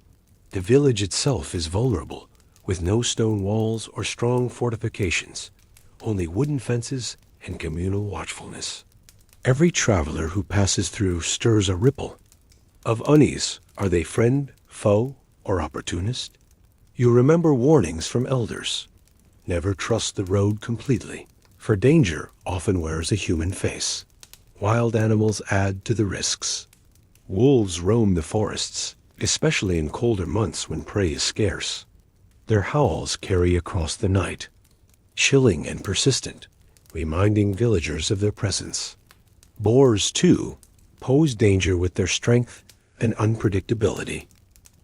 The village itself is vulnerable, with no stone walls or strong fortifications, only wooden fences and communal watchfulness. Every traveler who passes through stirs a ripple of unease. Are they friend, foe, or opportunist? You remember warnings from elders. Never trust the road completely, for danger often wears a human face. Wild animals add to the risks. Wolves roam the forests, especially in colder months when prey is scarce. Their howls carry across the night, chilling and persistent, reminding villagers of their presence. Boars, too, pose danger with their strength and unpredictability.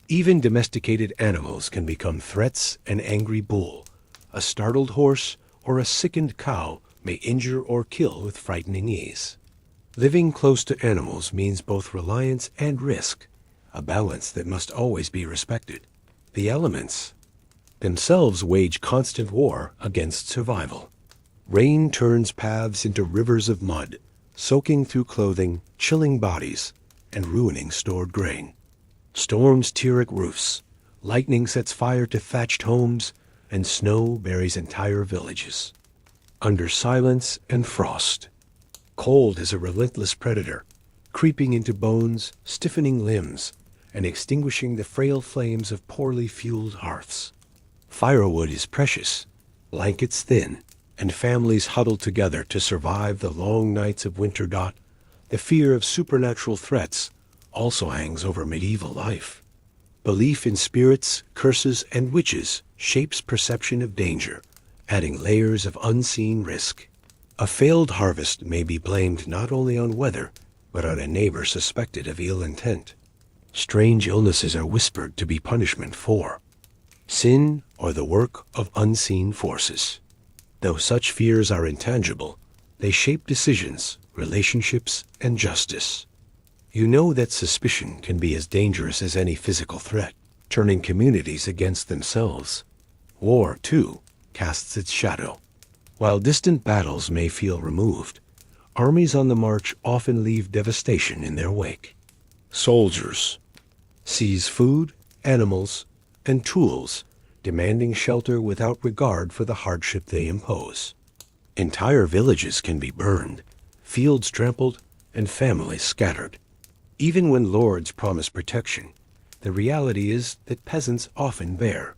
Even domesticated animals can become threats. An angry bull, a startled horse, or a sickened cow may injure or kill with frightening ease. Living close to animals means both reliance and risk, a balance that must always be respected. The elements themselves wage constant war against survival. Rain turns paths into rivers of mud, soaking through clothing, chilling bodies, and ruining stored grain. Storms tear at roofs, lightning sets fire to thatched homes, and snow buries entire villages. Under silence and frost, cold is a relentless predator, creeping into bones, stiffening limbs, and extinguishing the frail flames of poorly fueled hearths. Firewood is precious, blankets thin, and families huddle together to survive the long nights of winter. The fear of supernatural threats also hangs over medieval life. Belief in spirits, curses, and witches shapes perception of danger, adding layers of unseen risk. A failed harvest may be blamed not only on weather, but on a neighbor suspected of ill intent. Strange illnesses are whispered to be punishment for sin or the work of unseen forces. Though such fears are intangible, they shape decisions, relationships, and justice. You know that suspicion can be as dangerous as any physical threat, turning communities against themselves. War, too, casts its shadow. While distant battles may feel removed, armies on the march often leave devastation in their wake. Soldiers seize food, animals, and tools, demanding shelter without regard for the hardship they impose. Entire villages can be burned, fields trampled, and families scattered. Even when lords promise protection, the reality is that peasants often bear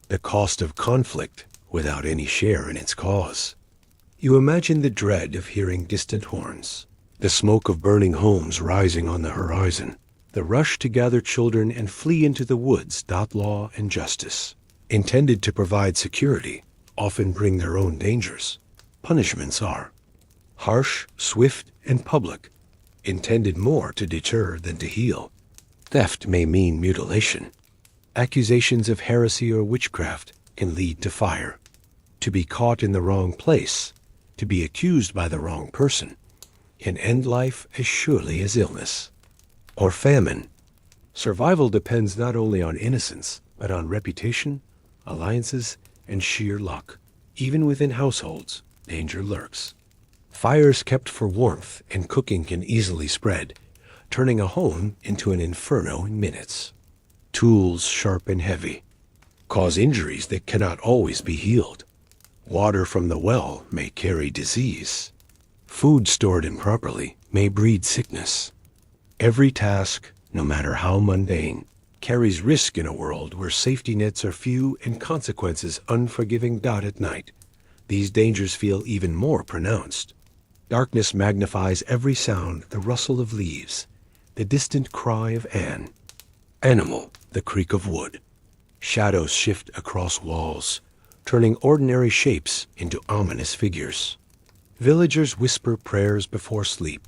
the cost of conflict without any share in its cause. You imagine the dread of hearing distant horns, the smoke of burning homes rising on the horizon, the rush to gather children and flee into the woods. Law and justice, intended to provide security, often bring their own dangers. Punishments are harsh, swift, and public, intended more to deter than to heal. Theft may mean mutilation. Accusations of heresy or witchcraft can lead to fire. To be caught in the wrong place, to be accused by the wrong person, can end life as surely as illness or famine. Survival depends not only on innocence, but on reputation, alliances, and sheer luck. Even within households, danger lurks. Fires kept for warmth and cooking can easily spread, turning a home into an inferno in minutes. Tools sharp and heavy cause injuries that cannot always be healed. Water from the well may carry disease. Food stored improperly may breed sickness. Every task, no matter how mundane, carries risk in a world where safety nets are few and consequences unforgiving. At night, these dangers feel even more pronounced. Darkness magnifies every sound: the rustle of leaves, the distant cry of Anne, Animal, the creak of wood. Shadows shift across walls, turning ordinary shapes into ominous figures. Villagers whisper prayers before sleep,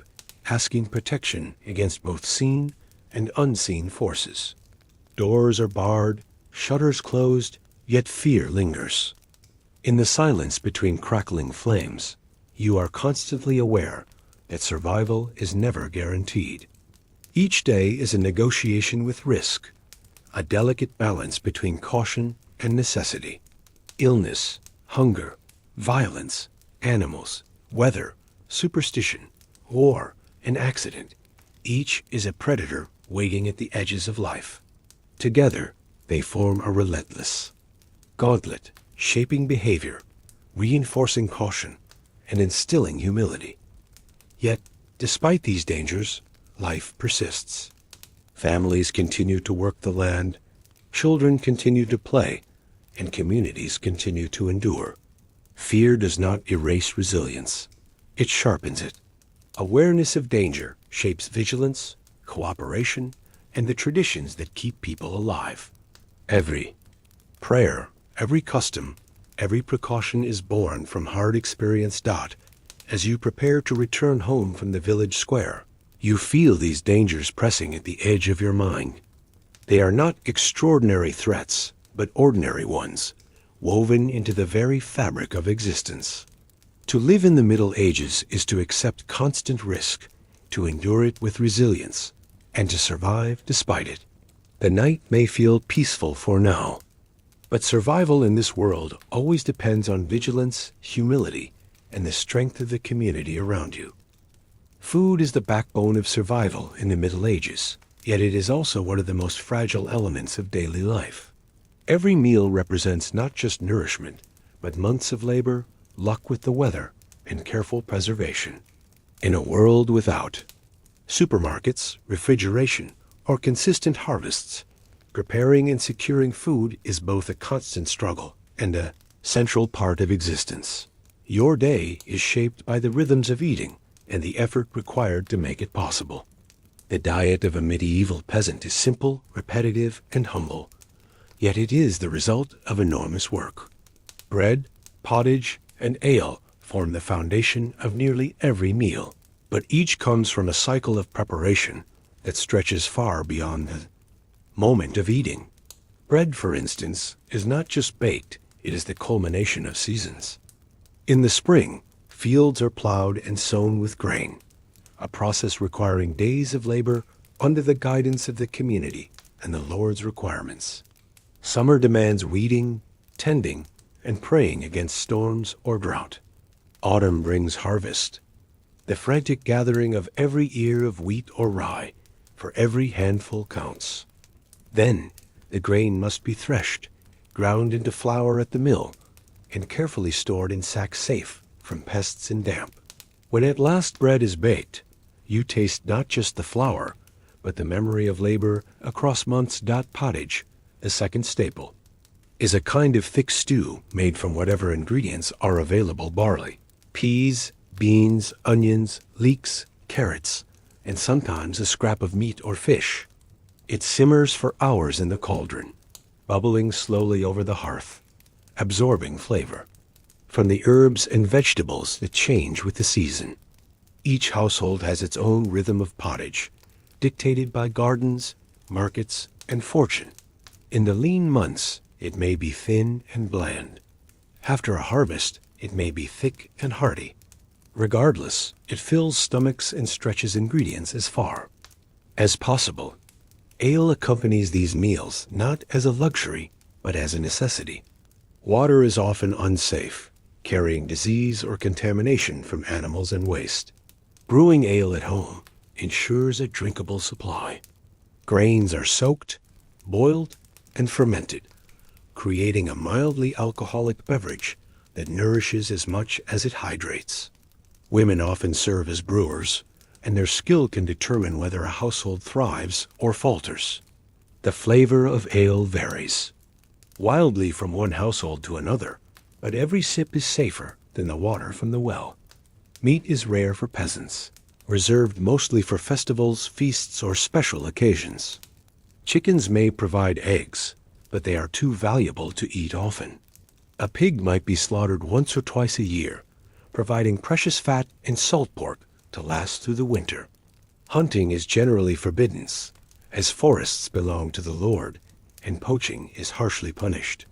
asking protection against both seen and unseen forces. Doors are barred, shutters closed, yet fear lingers. In the silence between crackling flames, you are constantly aware that survival is never guaranteed. Each day is a negotiation with risk, a delicate balance between caution and necessity. Illness, hunger, violence, animals, weather, superstition, war, and accident. Each is a predator waiting at the edges of life. Together, they form a relentless gauntlet, shaping behavior, reinforcing caution, and instilling humility. Yet, despite these dangers, life persists. Families continue to work the land, children continue to play, and communities continue to endure. Fear does not erase resilience. It sharpens it. Awareness of danger shapes vigilance, cooperation, and the traditions that keep people alive. Every prayer, every custom, every precaution is born from hard experience. As you prepare to return home from the village square, you feel these dangers pressing at the edge of your mind. They are not extraordinary threats, but ordinary ones, woven into the very fabric of existence. To live in the Middle Ages is to accept constant risk, to endure it with resilience, and to survive despite it. The night may feel peaceful for now, but survival in this world always depends on vigilance, humility, and the strength of the community around you. Food is the backbone of survival in the Middle Ages, yet it is also one of the most fragile elements of daily life. Every meal represents not just nourishment, but months of labor, luck with the weather, and careful preservation. In a world without supermarkets, refrigeration, or consistent harvests, preparing and securing food is both a constant struggle and a central part of existence. Your day is shaped by the rhythms of eating and the effort required to make it possible. The diet of a medieval peasant is simple, repetitive, and humble, yet it is the result of enormous work. Bread, pottage, and ale form the foundation of nearly every meal, but each comes from a cycle of preparation that stretches far beyond the moment of eating. Bread, for instance, is not just baked, it is the culmination of seasons. In the spring, fields are plowed and sown with grain, a process requiring days of labor under the guidance of the community and the Lord's requirements. Summer demands weeding, tending, and praying against storms or drought. Autumn brings harvest, the frantic gathering of every ear of wheat or rye, for every handful counts. Then the grain must be threshed, ground into flour at the mill, and carefully stored in sacks safe from pests and damp. When at last bread is baked, you taste not just the flour, but the memory of labor across months. Pottage, the second staple, is a kind of thick stew made from whatever ingredients are available: barley, peas, beans, onions, leeks, carrots, and sometimes a scrap of meat or fish. It simmers for hours in the cauldron, bubbling slowly over the hearth, absorbing flavor from the herbs and vegetables that change with the season. Each household has its own rhythm of pottage, dictated by gardens, markets, and fortune. In the lean months, it may be thin and bland. After a harvest, it may be thick and hearty. Regardless, it fills stomachs and stretches ingredients as far as possible. Ale accompanies these meals not as a luxury, but as a necessity. Water is often unsafe, carrying disease or contamination from animals and waste. Brewing ale at home ensures a drinkable supply. Grains are soaked, boiled, and fermented, creating a mildly alcoholic beverage that nourishes as much as it hydrates. Women often serve as brewers, and their skill can determine whether a household thrives or falters. The flavor of ale varies wildly from one household to another, but every sip is safer than the water from the well. Meat is rare for peasants, reserved mostly for festivals, feasts, or special occasions. Chickens may provide eggs, but they are too valuable to eat often. A pig might be slaughtered once or twice a year, providing precious fat and salt pork to last through the winter. Hunting is generally forbidden, as forests belong to the Lord, and poaching is harshly punished.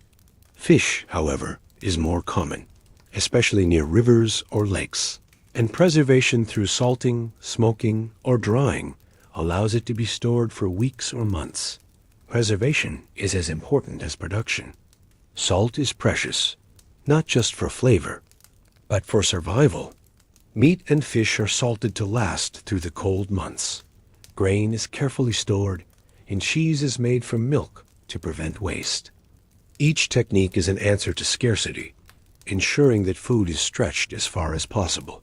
Fish, however, is more common, especially near rivers or lakes, and preservation through salting, smoking, or drying allows it to be stored for weeks or months. Preservation is as important as production. Salt is precious, not just for flavor, but for survival. Meat and fish are salted to last through the cold months. Grain is carefully stored, and cheese is made from milk to prevent waste. Each technique is an answer to scarcity, ensuring that food is stretched as far as possible.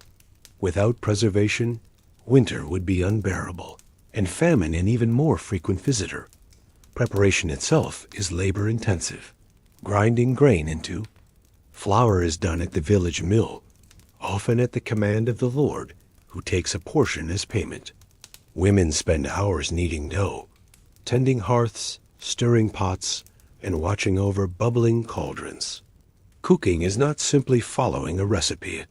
Without preservation, winter would be unbearable, and famine an even more frequent visitor. Preparation itself is labor-intensive. Grinding grain into flour is done at the village mill, often at the command of the Lord, who takes a portion as payment. Women spend hours kneading dough, tending hearths, stirring pots, and watching over bubbling cauldrons. Cooking is not simply following a recipe. It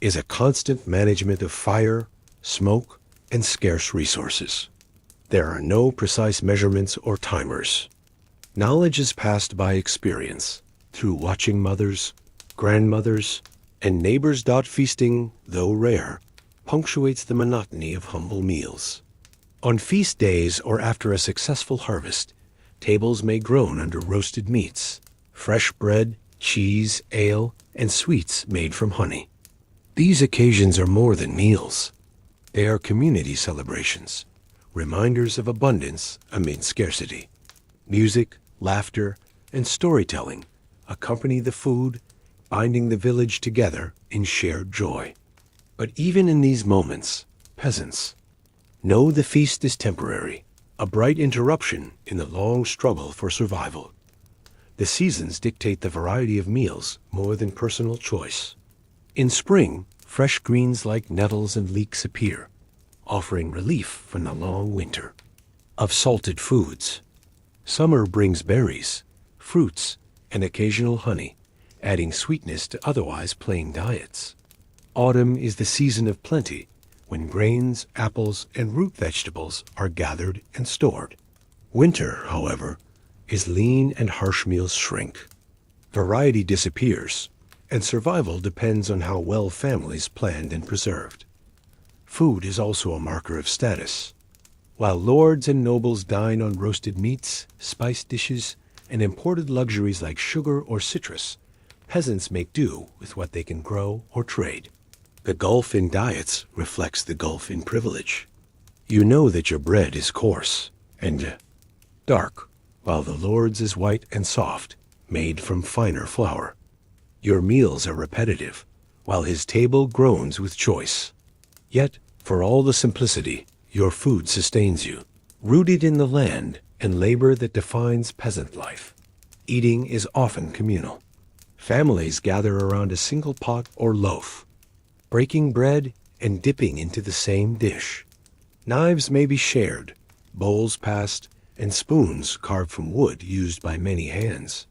is a constant management of fire, smoke, and scarce resources. There are no precise measurements or timers. Knowledge is passed by experience, through watching mothers, grandmothers, and neighbors. Feasting, though rare, punctuates the monotony of humble meals. On feast days or after a successful harvest, tables may groan under roasted meats, fresh bread, cheese, ale, and sweets made from honey. These occasions are more than meals. They are community celebrations, reminders of abundance amid scarcity. Music, laughter, and storytelling accompany the food, binding the village together in shared joy. But even in these moments, peasants know the feast is temporary, a bright interruption in the long struggle for survival. The seasons dictate the variety of meals more than personal choice. In spring, fresh greens like nettles and leeks appear, offering relief from the long winter. Of salted foods, summer brings berries, fruits, and occasional honey, adding sweetness to otherwise plain diets. Autumn is the season of plenty, when grains, apples, and root vegetables are gathered and stored. Winter, however, is lean and harsh meals shrink. Variety disappears, and survival depends on how well families planned and preserved. Food is also a marker of status. While lords and nobles dine on roasted meats, spiced dishes, and imported luxuries like sugar or citrus, peasants make do with what they can grow or trade. The gulf in diets reflects the gulf in privilege. You know that your bread is coarse and dark, while the Lord's is white and soft, made from finer flour. Your meals are repetitive, while his table groans with choice. Yet, for all the simplicity, your food sustains you, rooted in the land and labor that defines peasant life. Eating is often communal. Families gather around a single pot or loaf, breaking bread and dipping into the same dish. Knives may be shared, bowls passed, and spoons carved from wood used by many hands.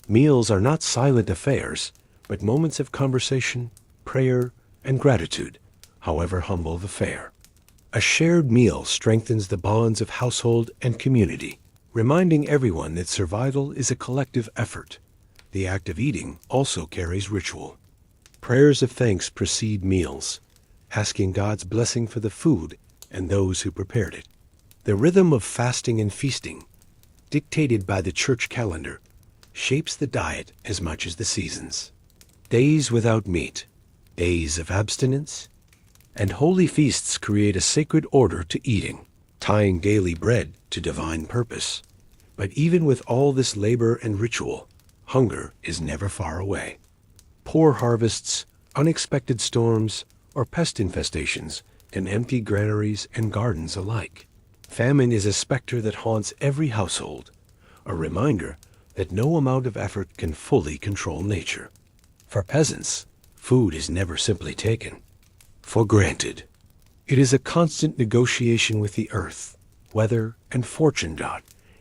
Meals are not silent affairs, but moments of conversation, prayer, and gratitude, however humble the fare. A shared meal strengthens the bonds of household and community, reminding everyone that survival is a collective effort. The act of eating also carries ritual. Prayers of thanks precede meals, asking God's blessing for the food and those who prepared it. The rhythm of fasting and feasting, dictated by the church calendar, shapes the diet as much as the seasons. Days without meat, days of abstinence, and holy feasts create a sacred order to eating, tying daily bread to divine purpose. But even with all this labor and ritual, hunger is never far away. Poor harvests, unexpected storms, or pest infestations can empty granaries and gardens alike. Famine is a specter that haunts every household, a reminder that no amount of effort can fully control nature. For peasants, food is never simply taken for granted. It is a constant negotiation with the earth, weather, and fortune.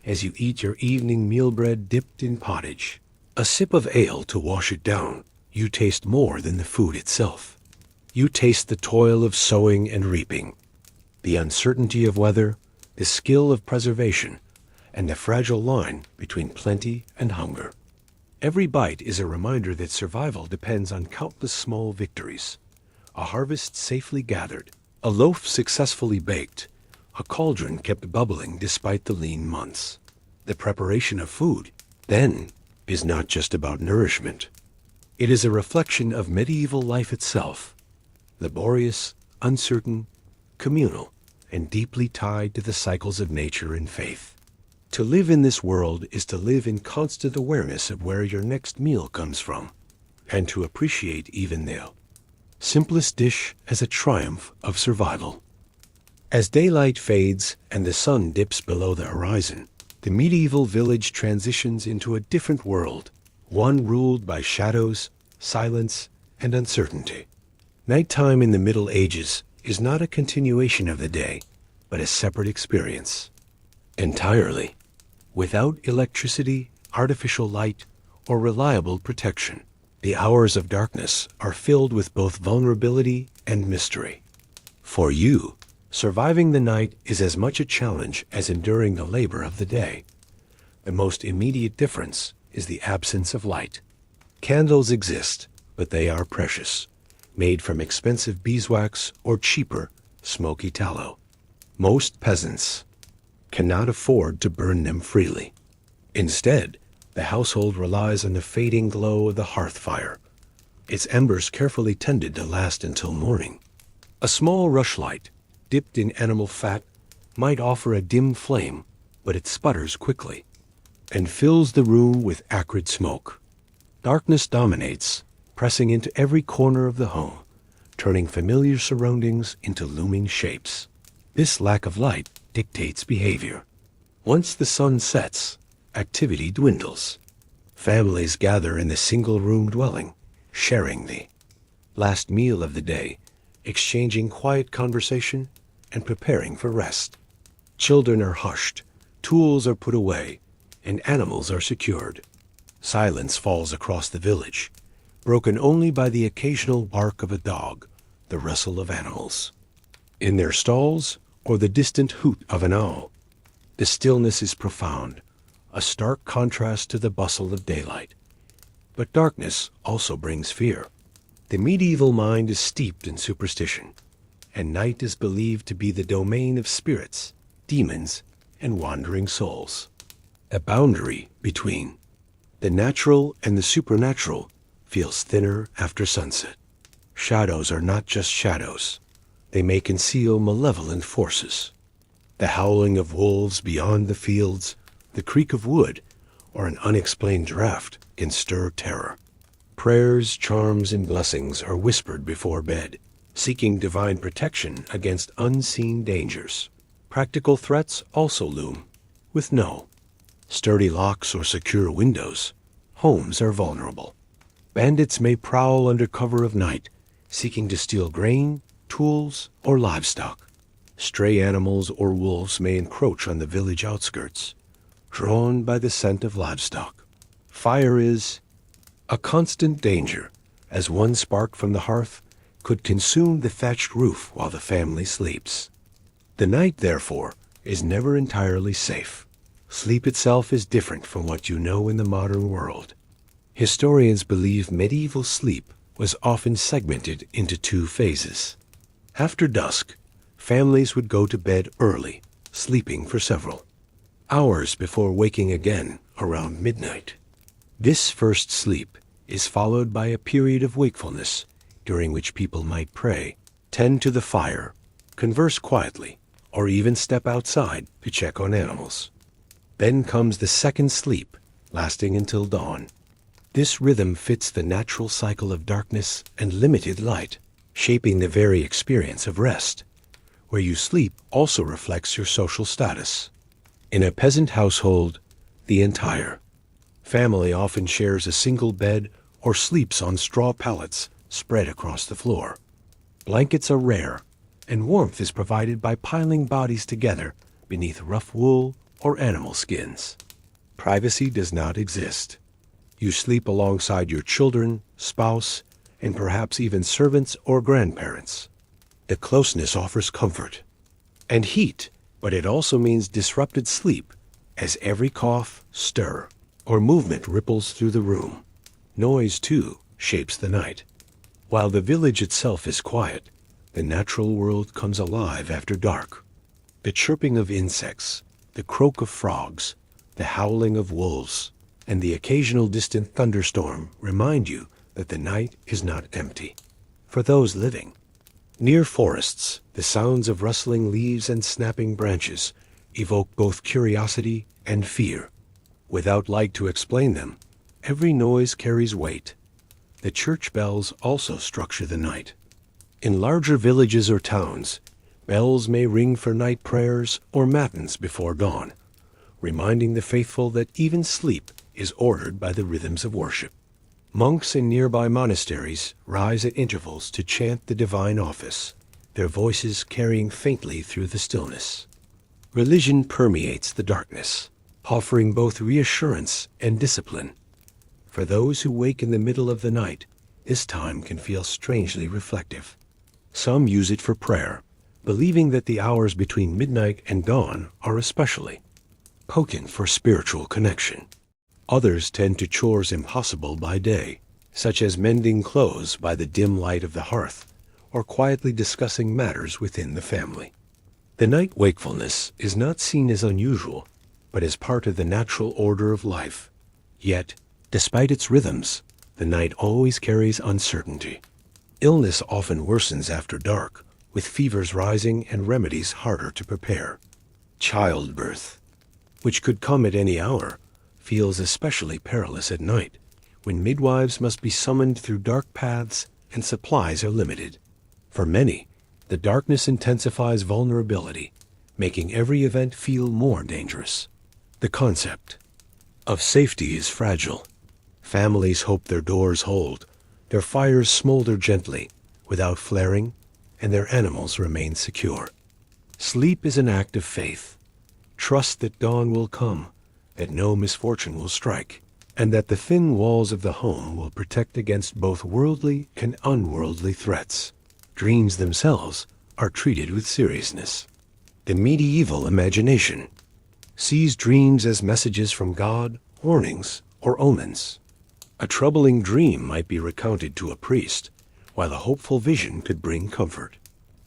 as you eat your evening meal bread dipped in pottage. A sip of ale to wash it down, you taste more than the food itself. You taste the toil of sowing and reaping, the uncertainty of weather, the skill of preservation, and the fragile line between plenty and hunger. Every bite is a reminder that survival depends on countless small victories. A harvest safely gathered, a loaf successfully baked, a cauldron kept bubbling despite the lean months. The preparation of food, then, is not just about nourishment. It is a reflection of medieval life itself, laborious, uncertain, communal, and deeply tied to the cycles of nature and faith. To live in this world is to live in constant awareness of where your next meal comes from, and to appreciate even the simplest dish as a triumph of survival. As daylight fades and the sun dips below the horizon, the medieval village transitions into a different world, one ruled by shadows, silence, and uncertainty. Nighttime in the Middle Ages is not a continuation of the day, but a separate experience. Entirely. Without electricity, artificial light, or reliable protection, the hours of darkness are filled with both vulnerability and mystery. For you, surviving the night is as much a challenge as enduring the labor of the day. The most immediate difference is the absence of light. Candles exist, but they are precious, made from expensive beeswax or cheaper, smoky tallow. Most peasants cannot afford to burn them freely. Instead, the household relies on the fading glow of the hearth fire, its embers carefully tended to last until morning. A small rushlight, dipped in animal fat, might offer a dim flame, but it sputters quickly and fills the room with acrid smoke. Darkness dominates, pressing into every corner of the home, turning familiar surroundings into looming shapes. This lack of light dictates behavior. Once the sun sets, activity dwindles. Families gather in the single-room dwelling, sharing the last meal of the day, exchanging quiet conversation, and preparing for rest. Children are hushed, tools are put away, and animals are secured. Silence falls across the village, broken only by the occasional bark of a dog, the rustle of animals in their stalls, or the distant hoot of an owl. The stillness is profound, a stark contrast to the bustle of daylight. But darkness also brings fear. The medieval mind is steeped in superstition, and night is believed to be the domain of spirits, demons, and wandering souls. A boundary between the natural and the supernatural feels thinner after sunset. Shadows are not just shadows. They may conceal malevolent forces. The howling of wolves beyond the fields, the creak of wood, or an unexplained draft can stir terror. Prayers, charms, and blessings are whispered before bed, seeking divine protection against unseen dangers. Practical threats also loom. With no sturdy locks or secure windows, homes are vulnerable. Bandits may prowl under cover of night, seeking to steal grain, tools, or livestock. Stray animals or wolves may encroach on the village outskirts, drawn by the scent of livestock. Fire is a constant danger, as one spark from the hearth could consume the thatched roof while the family sleeps. The night, therefore, is never entirely safe. Sleep itself is different from what you know in the modern world. Historians believe medieval sleep was often segmented into two phases. After dusk, families would go to bed early, sleeping for several hours before waking again around midnight. This first sleep is followed by a period of wakefulness, during which people might pray, tend to the fire, converse quietly, or even step outside to check on animals. Then comes the second sleep, lasting until dawn. This rhythm fits the natural cycle of darkness and limited light, shaping the very experience of rest. Where you sleep also reflects your social status. In a peasant household, the entire family often shares a single bed or sleeps on straw pallets spread across the floor. Blankets are rare, and warmth is provided by piling bodies together beneath rough wool or animal skins. Privacy does not exist. You sleep alongside your children, spouse, and perhaps even servants or grandparents. The closeness offers comfort and heat, but it also means disrupted sleep as every cough, stir, or movement ripples through the room. Noise, too, shapes the night. While the village itself is quiet, the natural world comes alive after dark. The chirping of insects, the croak of frogs, the howling of wolves, and the occasional distant thunderstorm remind you that the night is not empty. For those living near forests, the sounds of rustling leaves and snapping branches evoke both curiosity and fear. Without light to explain them, every noise carries weight. The church bells also structure the night. In larger villages or towns, bells may ring for night prayers or matins before dawn, reminding the faithful that even sleep is ordered by the rhythms of worship. Monks in nearby monasteries rise at intervals to chant the divine office, their voices carrying faintly through the stillness. Religion permeates the darkness, offering both reassurance and discipline. For those who wake in the middle of the night, this time can feel strangely reflective. Some use it for prayer, believing that the hours between midnight and dawn are especially potent for spiritual connection. Others tend to chores impossible by day, such as mending clothes by the dim light of the hearth, or quietly discussing matters within the family. The night wakefulness is not seen as unusual, but as part of the natural order of life. Yet, despite its rhythms, the night always carries uncertainty. Illness often worsens after dark, with fevers rising and remedies harder to prepare. Childbirth, which could come at any hour, feels especially perilous at night, when midwives must be summoned through dark paths and supplies are limited. For many, the darkness intensifies vulnerability, making every event feel more dangerous. The concept of safety is fragile. Families hope their doors hold, their fires smolder gently, without flaring, and their animals remain secure. Sleep is an act of faith. Trust that dawn will come, that no misfortune will strike, and that the thin walls of the home will protect against both worldly and unworldly threats. Dreams themselves are treated with seriousness. The medieval imagination sees dreams as messages from God, warnings, or omens. A troubling dream might be recounted to a priest, while a hopeful vision could bring comfort.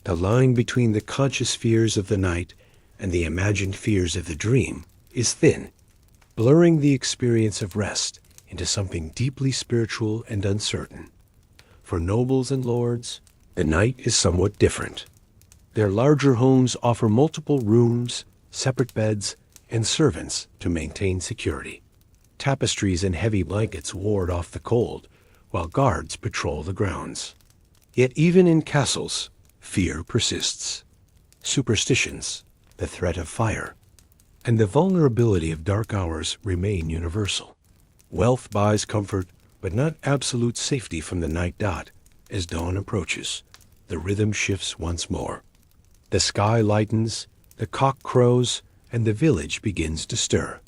The line between the conscious fears of the night and the imagined fears of the dream is thin, blurring the experience of rest into something deeply spiritual and uncertain. For nobles and lords, the night is somewhat different. Their larger homes offer multiple rooms, separate beds, and servants to maintain security. Tapestries and heavy blankets ward off the cold, while guards patrol the grounds. Yet even in castles, fear persists. Superstitions, the threat of fire, and the vulnerability of dark hours remain universal. Wealth buys comfort, but not absolute safety from the night dot. As dawn approaches, the rhythm shifts once more. The sky lightens, the cock crows, and the village begins to stir.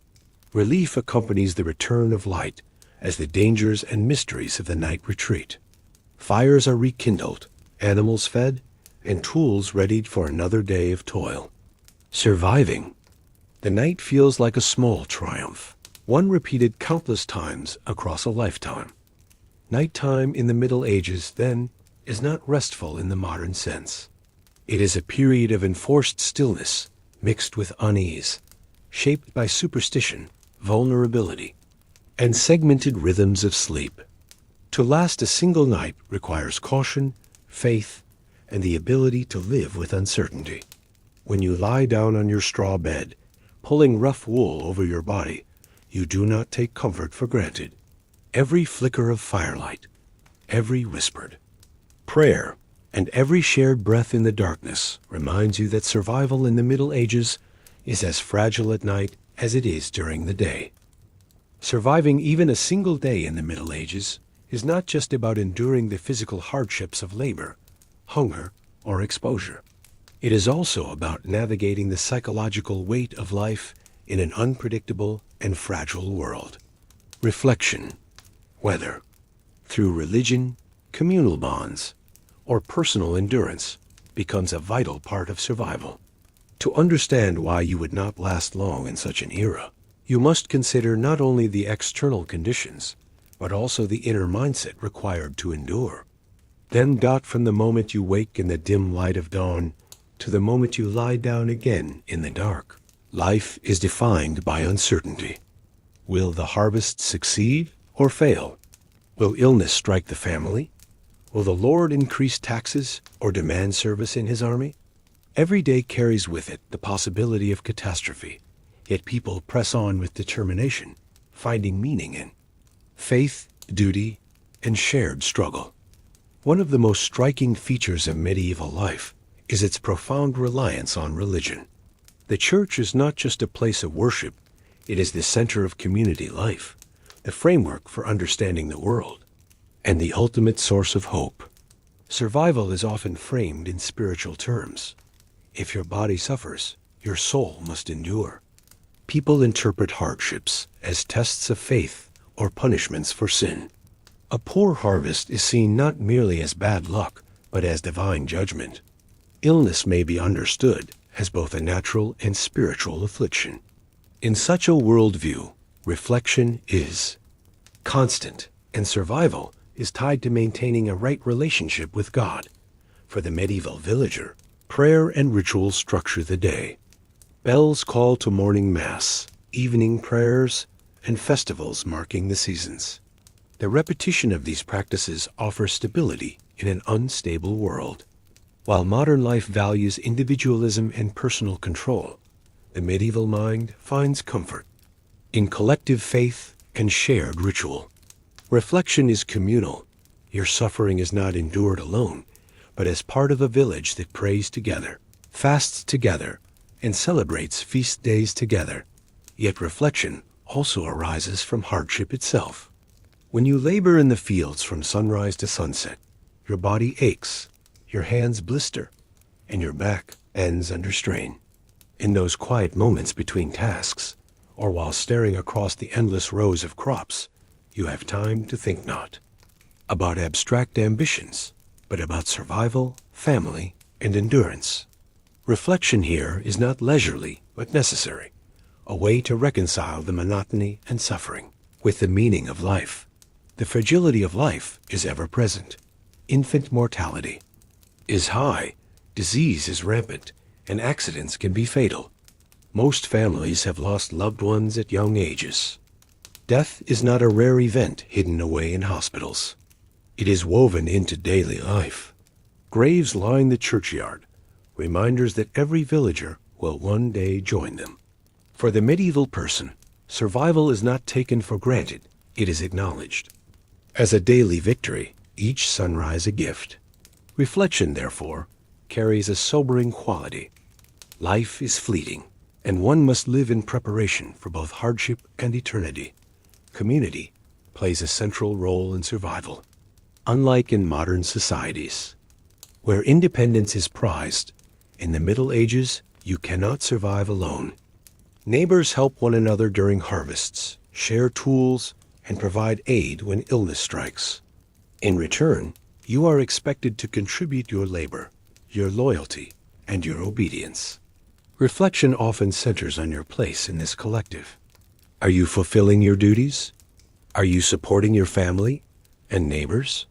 Relief accompanies the return of light as the dangers and mysteries of the night retreat. Fires are rekindled, animals fed, and tools readied for another day of toil. Surviving. The night feels like a small triumph, one repeated countless times across a lifetime. Nighttime in the Middle Ages, then, is not restful in the modern sense. It is a period of enforced stillness mixed with unease, shaped by superstition, vulnerability, and segmented rhythms of sleep. To last a single night requires caution, faith, and the ability to live with uncertainty. When you lie down on your straw bed, pulling rough wool over your body, you do not take comfort for granted. Every flicker of firelight, every whispered prayer, and every shared breath in the darkness reminds you that survival in the Middle Ages is as fragile at night as it is during the day. Surviving even a single day in the Middle Ages is not just about enduring the physical hardships of labor, hunger, or exposure. It is also about navigating the psychological weight of life in an unpredictable and fragile world. Reflection, whether through religion, communal bonds, or personal endurance, becomes a vital part of survival. To understand why you would not last long in such an era, you must consider not only the external conditions, but also the inner mindset required to endure. Then from the moment you wake in the dim light of dawn to the moment you lie down again in the dark, life is defined by uncertainty. Will the harvest succeed or fail? Will illness strike the family? Will the Lord increase taxes or demand service in his army? Every day carries with it the possibility of catastrophe, yet people press on with determination, finding meaning in faith, duty, and shared struggle. One of the most striking features of medieval life is its profound reliance on religion. The church is not just a place of worship, it is the center of community life, the framework for understanding the world, and the ultimate source of hope. Survival is often framed in spiritual terms. If your body suffers, your soul must endure. People interpret hardships as tests of faith or punishments for sin. A poor harvest is seen not merely as bad luck, but as divine judgment. Illness may be understood as both a natural and spiritual affliction. In such a worldview, reflection is constant, and survival is tied to maintaining a right relationship with God. For the medieval villager, prayer and ritual structure the day. Bells call to morning mass, evening prayers, and festivals marking the seasons. The repetition of these practices offers stability in an unstable world. While modern life values individualism and personal control, the medieval mind finds comfort in collective faith and shared ritual. Reflection is communal. Your suffering is not endured alone, but as part of a village that prays together, fasts together, and celebrates feast days together. Yet reflection also arises from hardship itself. When you labor in the fields from sunrise to sunset, your body aches, your hands blister, and your back bends under strain. In those quiet moments between tasks, or while staring across the endless rows of crops, you have time to think not about abstract ambitions, but about survival, family, and endurance. Reflection here is not leisurely, but necessary, a way to reconcile the monotony and suffering with the meaning of life. The fragility of life is ever present. Infant mortality is high, disease is rampant, and accidents can be fatal. Most families have lost loved ones at young ages. Death is not a rare event hidden away in hospitals. It is woven into daily life. Graves line the churchyard, reminders that every villager will one day join them. For the medieval person, survival is not taken for granted, it is acknowledged. As a daily victory, each sunrise a gift. Reflection, therefore, carries a sobering quality. Life is fleeting, and one must live in preparation for both hardship and eternity. Community plays a central role in survival. Unlike in modern societies, where independence is prized, in the Middle Ages, you cannot survive alone. Neighbors help one another during harvests, share tools, and provide aid when illness strikes. In return, you are expected to contribute your labor, your loyalty, and your obedience. Reflection often centers on your place in this collective. Are you fulfilling your duties? Are you supporting your family and neighbors?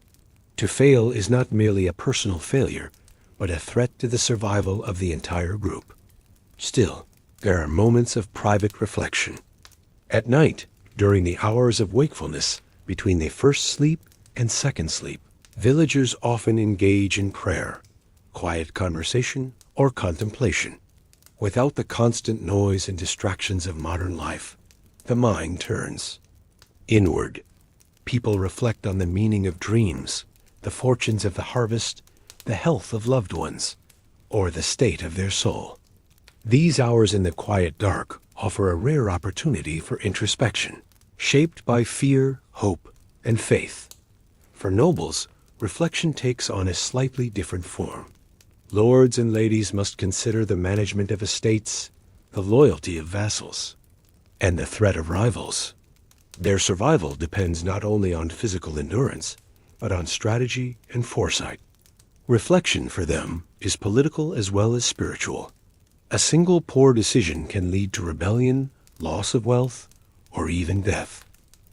To fail is not merely a personal failure, but a threat to the survival of the entire group. Still, there are moments of private reflection. At night, during the hours of wakefulness between the first sleep and second sleep, villagers often engage in prayer, quiet conversation, or contemplation. Without the constant noise and distractions of modern life, the mind turns inward. People reflect on the meaning of dreams, the fortunes of the harvest, the health of loved ones, or the state of their soul. These hours in the quiet dark offer a rare opportunity for introspection, shaped by fear, hope, and faith. For nobles, reflection takes on a slightly different form. Lords and ladies must consider the management of estates, the loyalty of vassals, and the threat of rivals. Their survival depends not only on physical endurance, but on strategy and foresight. Reflection for them is political as well as spiritual. A single poor decision can lead to rebellion, loss of wealth, or even death.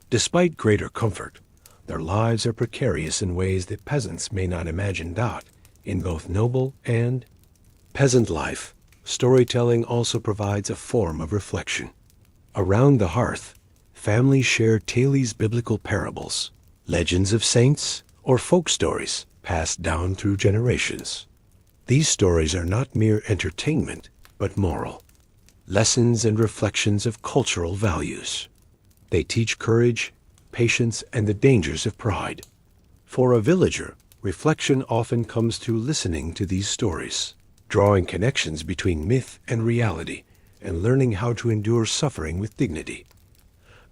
Despite greater comfort, their lives are precarious in ways that peasants may not imagine. In both noble and peasant life, storytelling also provides a form of reflection. Around the hearth, families share tales, biblical parables, legends of saints, or folk stories passed down through generations. These stories are not mere entertainment, but moral lessons and reflections of cultural values. They teach courage, patience, and the dangers of pride. For a villager, reflection often comes through listening to these stories, drawing connections between myth and reality, and learning how to endure suffering with dignity.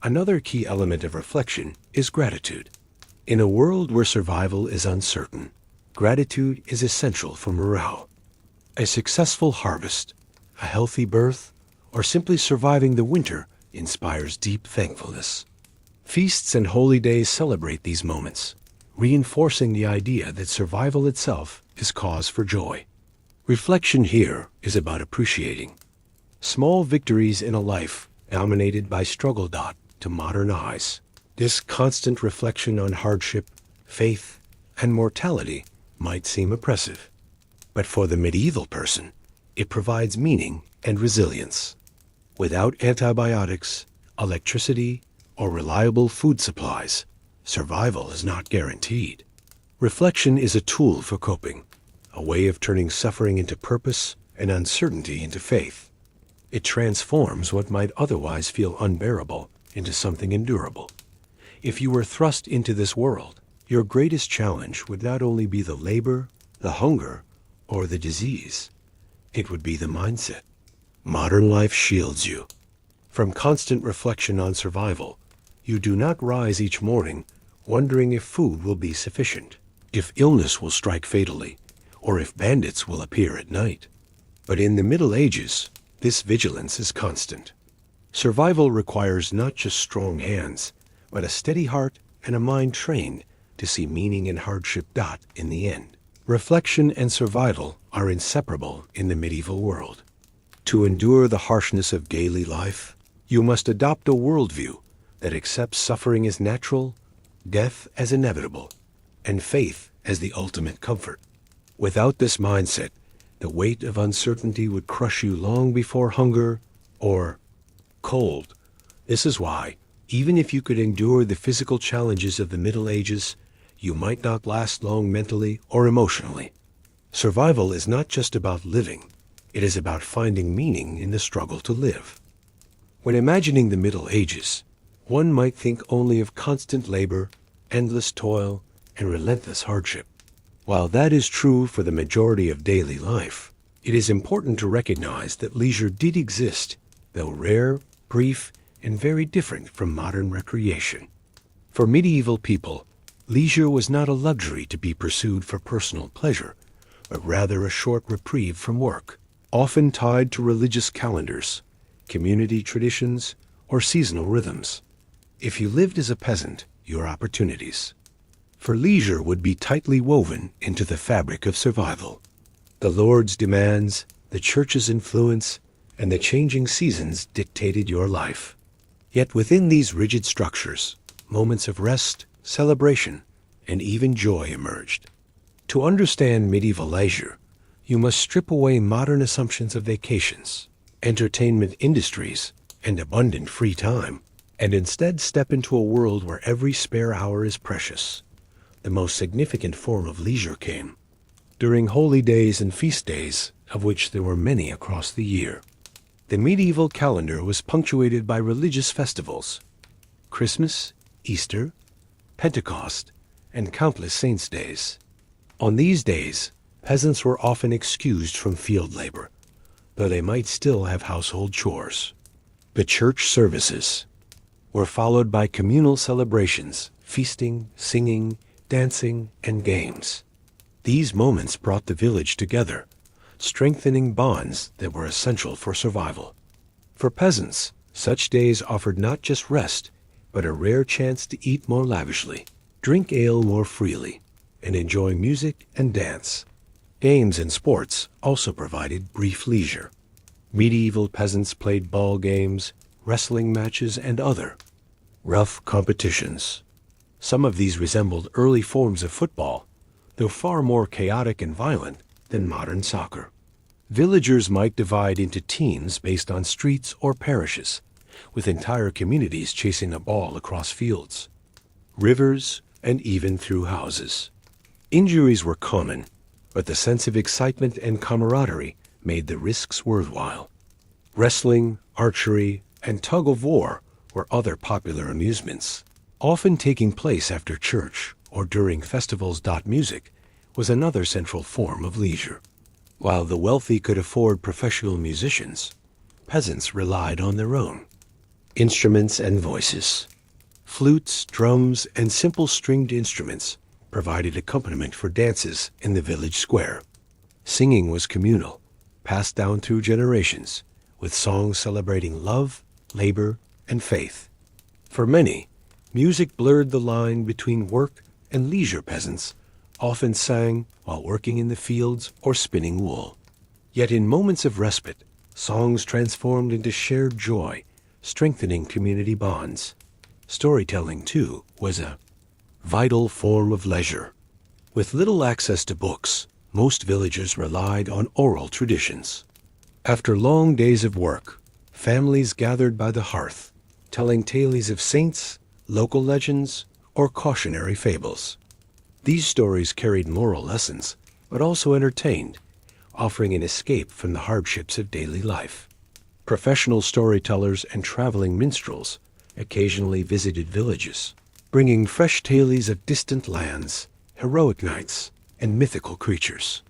Another key element of reflection is gratitude. In a world where survival is uncertain, gratitude is essential for morale. A successful harvest, a healthy birth, or simply surviving the winter inspires deep thankfulness. Feasts and holy days celebrate these moments, reinforcing the idea that survival itself is cause for joy. Reflection here is about appreciating small victories in a life dominated by struggle. To modern eyes, this constant reflection on hardship, faith, and mortality might seem oppressive. But for the medieval person, it provides meaning and resilience. Without antibiotics, electricity, or reliable food supplies, survival is not guaranteed. Reflection is a tool for coping, a way of turning suffering into purpose and uncertainty into faith. It transforms what might otherwise feel unbearable into something endurable. If you were thrust into this world, your greatest challenge would not only be the labor, the hunger, or the disease. It would be the mindset. Modern life shields you. From constant reflection on survival, you do not rise each morning wondering if food will be sufficient, if illness will strike fatally, or if bandits will appear at night. But in the Middle Ages, this vigilance is constant. Survival requires not just strong hands, but a steady heart and a mind trained to see meaning in hardship. In the end, reflection and survival are inseparable in the medieval world. To endure the harshness of daily life, you must adopt a worldview that accepts suffering as natural, death as inevitable, and faith as the ultimate comfort. Without this mindset, the weight of uncertainty would crush you long before hunger or cold. This is why, even if you could endure the physical challenges of the Middle Ages, you might not last long mentally or emotionally. Survival is not just about living, it is about finding meaning in the struggle to live. When imagining the Middle Ages, one might think only of constant labor, endless toil, and relentless hardship. While that is true for the majority of daily life, it is important to recognize that leisure did exist, though rare, brief, and very different from modern recreation. For medieval people, leisure was not a luxury to be pursued for personal pleasure, but rather a short reprieve from work, often tied to religious calendars, community traditions, or seasonal rhythms. If you lived as a peasant, your opportunities for leisure would be tightly woven into the fabric of survival. The Lord's demands, the church's influence, and the changing seasons dictated your life. Yet within these rigid structures, moments of rest, celebration, and even joy emerged. To understand medieval leisure, you must strip away modern assumptions of vacations, entertainment industries, and abundant free time, and instead step into a world where every spare hour is precious. The most significant form of leisure came during holy days and feast days, of which there were many across the year. The medieval calendar was punctuated by religious festivals: Christmas, Easter, Pentecost, and countless saints' days. On these days, peasants were often excused from field labor, though they might still have household chores. The church services were followed by communal celebrations, feasting, singing, dancing, and games. These moments brought the village together, strengthening bonds that were essential for survival. For peasants, Such days offered not just rest, but a rare chance to eat more lavishly, drink ale more freely, and enjoy music and dance. Games and sports also provided brief leisure. Medieval peasants played ball games, wrestling matches, and other rough competitions. Some of these resembled early forms of football, though far more chaotic and violent than modern soccer. Villagers might divide into teams based on streets or parishes, with entire communities chasing a ball across fields, rivers, and even through houses. Injuries were common, but the sense of excitement and camaraderie made the risks worthwhile. Wrestling, archery, and tug-of-war were other popular amusements, often taking place after church or during festivals. Music was another central form of leisure. While the wealthy could afford professional musicians, peasants relied on their own instruments and voices. Flutes, drums, and simple stringed instruments provided accompaniment for dances in the village square. Singing was communal, passed down through generations, with songs celebrating love, labor, and faith. For many, music blurred the line between work and leisure. Peasants often sang while working in the fields or spinning wool. Yet in moments of respite, songs transformed into shared joy, strengthening community bonds. Storytelling, too, was a vital form of leisure. With little access to books, most villagers relied on oral traditions. After long days of work, families gathered by the hearth, telling tales of saints, local legends, or cautionary fables. These stories carried moral lessons, but also entertained, offering an escape from the hardships of daily life. Professional storytellers and traveling minstrels occasionally visited villages, bringing fresh tales of distant lands, heroic knights, and mythical creatures.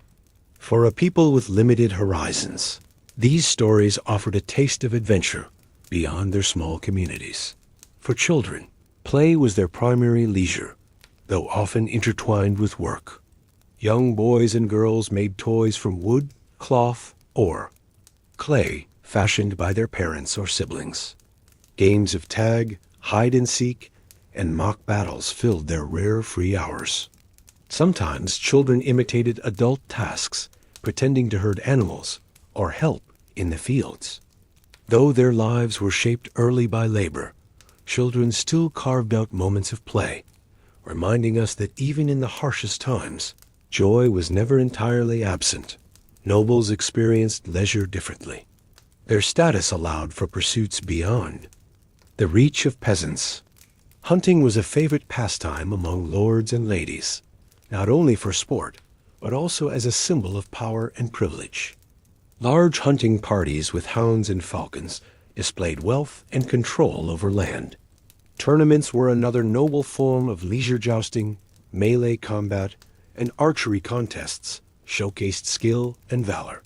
For a people with limited horizons, these stories offered a taste of adventure beyond their small communities. For children, play was their primary leisure, though often intertwined with work. Young boys and girls made toys from wood, cloth, or clay fashioned by their parents or siblings. Games of tag, hide and seek, and mock battles filled their rare free hours. Sometimes children imitated adult tasks, pretending to herd animals or help in the fields. Though their lives were shaped early by labor, children still carved out moments of play, reminding us that even in the harshest times, joy was never entirely absent. Nobles experienced leisure differently. Their status allowed for pursuits beyond the reach of peasants. Hunting was a favorite pastime among lords and ladies, not only for sport, but also as a symbol of power and privilege. Large hunting parties with hounds and falcons displayed wealth and control over land. Tournaments were another noble form of leisure. Jousting, melee combat, and archery contests showcased skill and valor.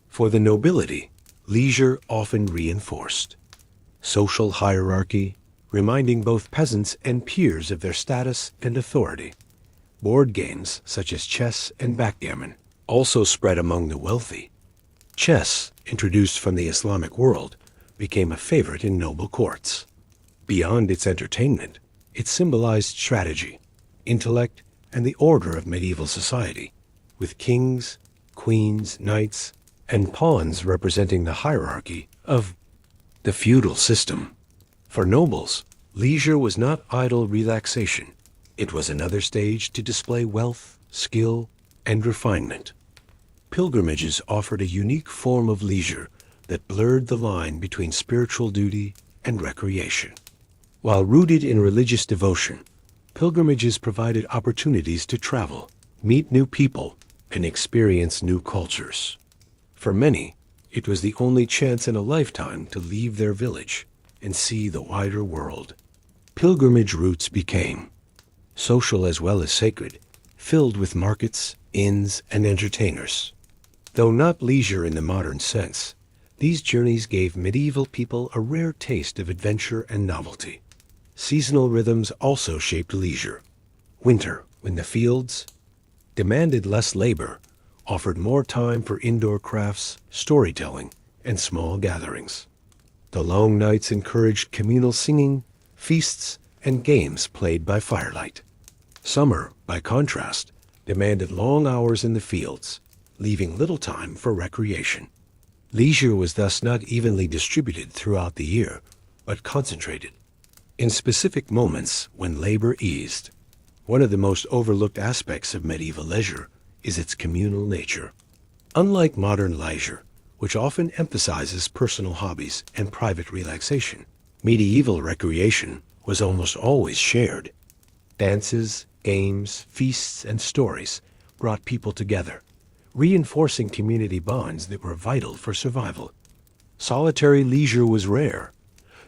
For the nobility, leisure often reinforced social hierarchy, reminding both peasants and peers of their status and authority. Board games such as chess and backgammon also spread among the wealthy. Chess, introduced from the Islamic world, became a favorite in noble courts. Beyond its entertainment, it symbolized strategy, intellect, and the order of medieval society, with kings, queens, knights, and pawns representing the hierarchy of the feudal system. For nobles, leisure was not idle relaxation. It was another stage to display wealth, skill, and refinement. Pilgrimages offered a unique form of leisure that blurred the line between spiritual duty and recreation. While rooted in religious devotion, pilgrimages provided opportunities to travel, meet new people, and experience new cultures. For many, it was the only chance in a lifetime to leave their village and see the wider world. Pilgrimage routes became social as well as sacred, filled with markets, inns, and entertainers. Though not leisure in the modern sense, these journeys gave medieval people a rare taste of adventure and novelty. Seasonal rhythms also shaped leisure. Winter, when the fields demanded less labor, offered more time for indoor crafts, storytelling, and small gatherings. The long nights encouraged communal singing, feasts, and games played by firelight. Summer, by contrast, demanded long hours in the fields, leaving little time for recreation. Leisure was thus not evenly distributed throughout the year, but concentrated in specific moments when labor eased. One of the most overlooked aspects of medieval leisure is its communal nature. Unlike modern leisure, which often emphasizes personal hobbies and private relaxation, medieval recreation was almost always shared. Dances, games, feasts, and stories brought people together, reinforcing community bonds that were vital for survival. Solitary leisure was rare,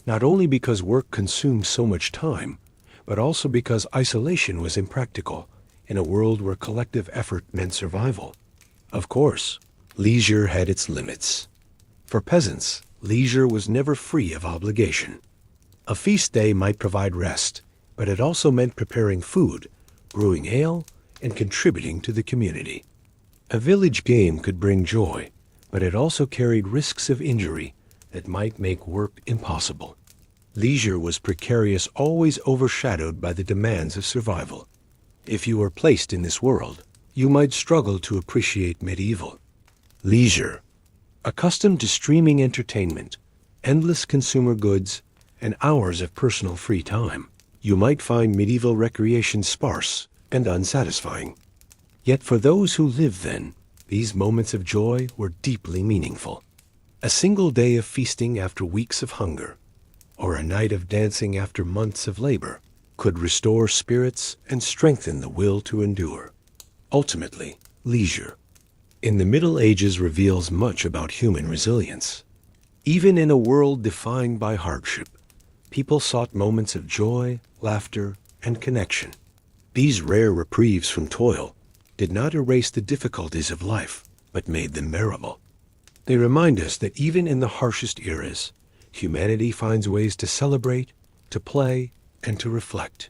not only because work consumed so much time, but also because isolation was impractical in a world where collective effort meant survival. Of course, leisure had its limits. For peasants, leisure was never free of obligation. A feast day might provide rest, but it also meant preparing food, brewing ale, and contributing to the community. A village game could bring joy, but it also carried risks of injury that might make work impossible. Leisure was precarious, always overshadowed by the demands of survival. If you were placed in this world, you might struggle to appreciate medieval leisure. Accustomed to streaming entertainment, endless consumer goods, and hours of personal free time, you might find medieval recreation sparse and unsatisfying. Yet for those who lived then, these moments of joy were deeply meaningful. A single day of feasting after weeks of hunger, or a night of dancing after months of labor, could restore spirits and strengthen the will to endure. Ultimately, leisure in the Middle Ages reveals much about human resilience. Even in a world defined by hardship, people sought moments of joy, laughter, and connection. These rare reprieves from toil did not erase the difficulties of life, but made them bearable. They remind us that even in the harshest eras, humanity finds ways to celebrate, to play, and to reflect.